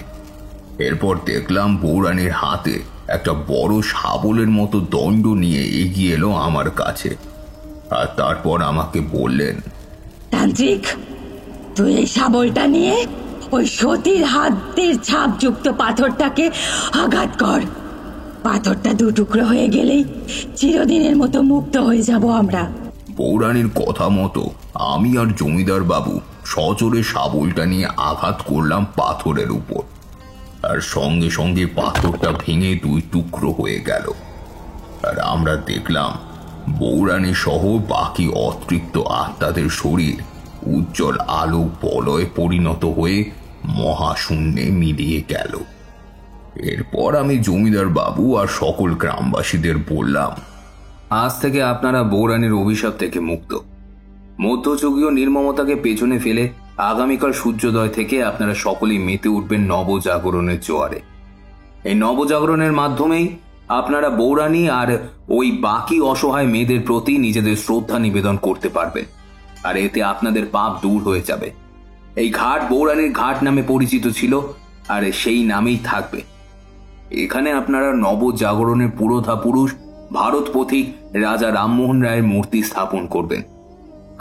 এরপর দেখলাম বৌরানীর হাতে একটা বড় শাবলের মতো দণ্ড নিয়ে এগিয়ে এলো আমার কাছে, আর তারপর আমাকে বললেন, তান্ত্রিক, তুই এই শাবলটা নিয়ে ওই সতীর হাতের ছাপযুক্ত পাথরটাকে আঘাত কর। পাথরটা 2 টুকরো হয়ে গেলেই চিরদিনের মতো মুক্ত হয়ে যাব আমরা। বৌরানীর কথা মতো আমি আর জমিদার বাবু সজোরে শাবলটা নিয়ে আঘাত করলাম পাথরের উপর, আর সঙ্গে সঙ্গে পাথরটা ভেঙে 2 টুকরো হয়ে গেল। আর আমরা দেখলাম বৌরানী সহ বাকি অতৃপ্ত আত্মাদের শরীর উজ্জ্বল আলো বলয়ে পরিণত হয়ে মহাশূন্যে মিলিয়ে গেল। এরপর আমি জমিদার বাবু আর সকল গ্রামবাসীদের বললাম, আজ থেকে আপনারা বৌরানীর অভিশাপ থেকে মুক্ত। মধ্যযুগীয় নির্মমতাকে পেছনে ফেলে আগামীকাল সূর্যোদয় থেকে আপনারা সকলেই মেতে উঠবেন নবজাগরণের জোয়ারে। এই নবজাগরণের মাধ্যমেই আপনারা বৌরানী আর ওই বাকি অসহায় মেয়েদের প্রতি নিজেদের শ্রদ্ধা নিবেদন করতে পারবেন, আর এতে আপনাদের পাপ দূর হয়ে যাবে। এই ঘাট বৌরানীর ঘাট নামে পরিচিত ছিল, আর সেই নামেই থাকবে। এখানে আপনারা নবজাগরণের পুরোধা পুরুষ ভারত পথিক রাজা রামমোহন রায়ের মূর্তি স্থাপন করবেন,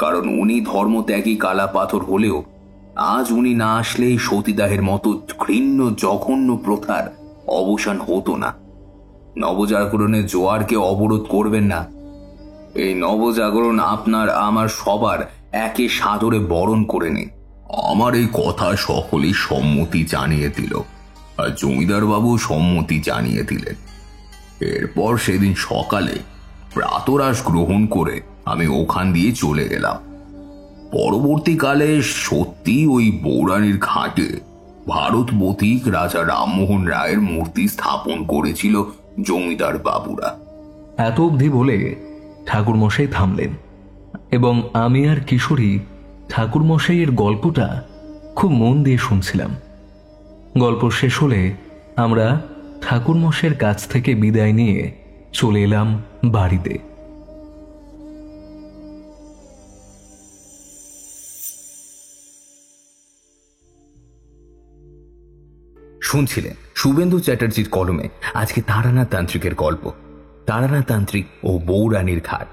কারণ উনি ধর্মত্যাগী কালা পাথর হলেও আজ উনি না আসলে সতীদাহের মতো ঘৃণ্য জঘন্য প্রথার অবসান হতো না। নবজাগরণের জোয়ারকে অবরোধ করবেন না। এই নবজাগরণ আপনার আমার সবার একে সাদরে বরণ করে নিন। আমার এই কথা সকলেই সম্মতি জানিয়ে দিল, আর জমিদার বাবু সম্মতি জানিয়ে দিলেন। এরপর সেদিন সকালে প্রাতরাশ গ্রহণ করে আমি ওখান দিয়ে চলে গেলাম। পরবর্তীকালে সত্যি ওই বৌরানীর ঘাটে ভারতবতীক রাজা রামমোহন রায়ের মূর্তি স্থাপন করেছিল জমিদার বাবুরা। এত অবধি বলে ঠাকুরমশাই থামলেন এবং আমি আর কিশোরী ঠাকুরমশাইয়ের গল্পটা খুব মন দিয়ে শুনছিলাম। গল্প শেষ হলে আমরা ঠাকুরমশাইয়ের কাছ থেকে বিদায় নিয়ে চলে এলাম বাড়িতে। শুনছিলেন শুভেন্দু চ্যাটার্জির কলমে আজকে তারানাথ তান্ত্রিকের গল্প, তারানাথ তান্ত্রিক ও বৌরানীর ঘাট।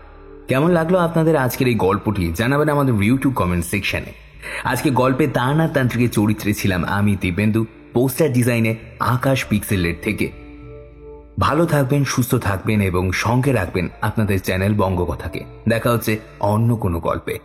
কেমন লাগলো আপনাদের আজকের এই গল্পটি জানাবেন আমাদের ইউটিউব কমেন্ট সেকশনে। আজকে গল্পে তারানাথ তান্ত্রিকের চরিত্রে ছিলাম আমি দিব্যেন্দু, পোস্টার ডিজাইনে আকাশ পিক্সেলের থেকে। ভালো থাকবেন, সুস্থ থাকবেন এবং সঙ্গে রাখবেন আপনাদের চ্যানেল বঙ্গকথাকে। দেখা হচ্ছে অন্য কোনো গল্পে।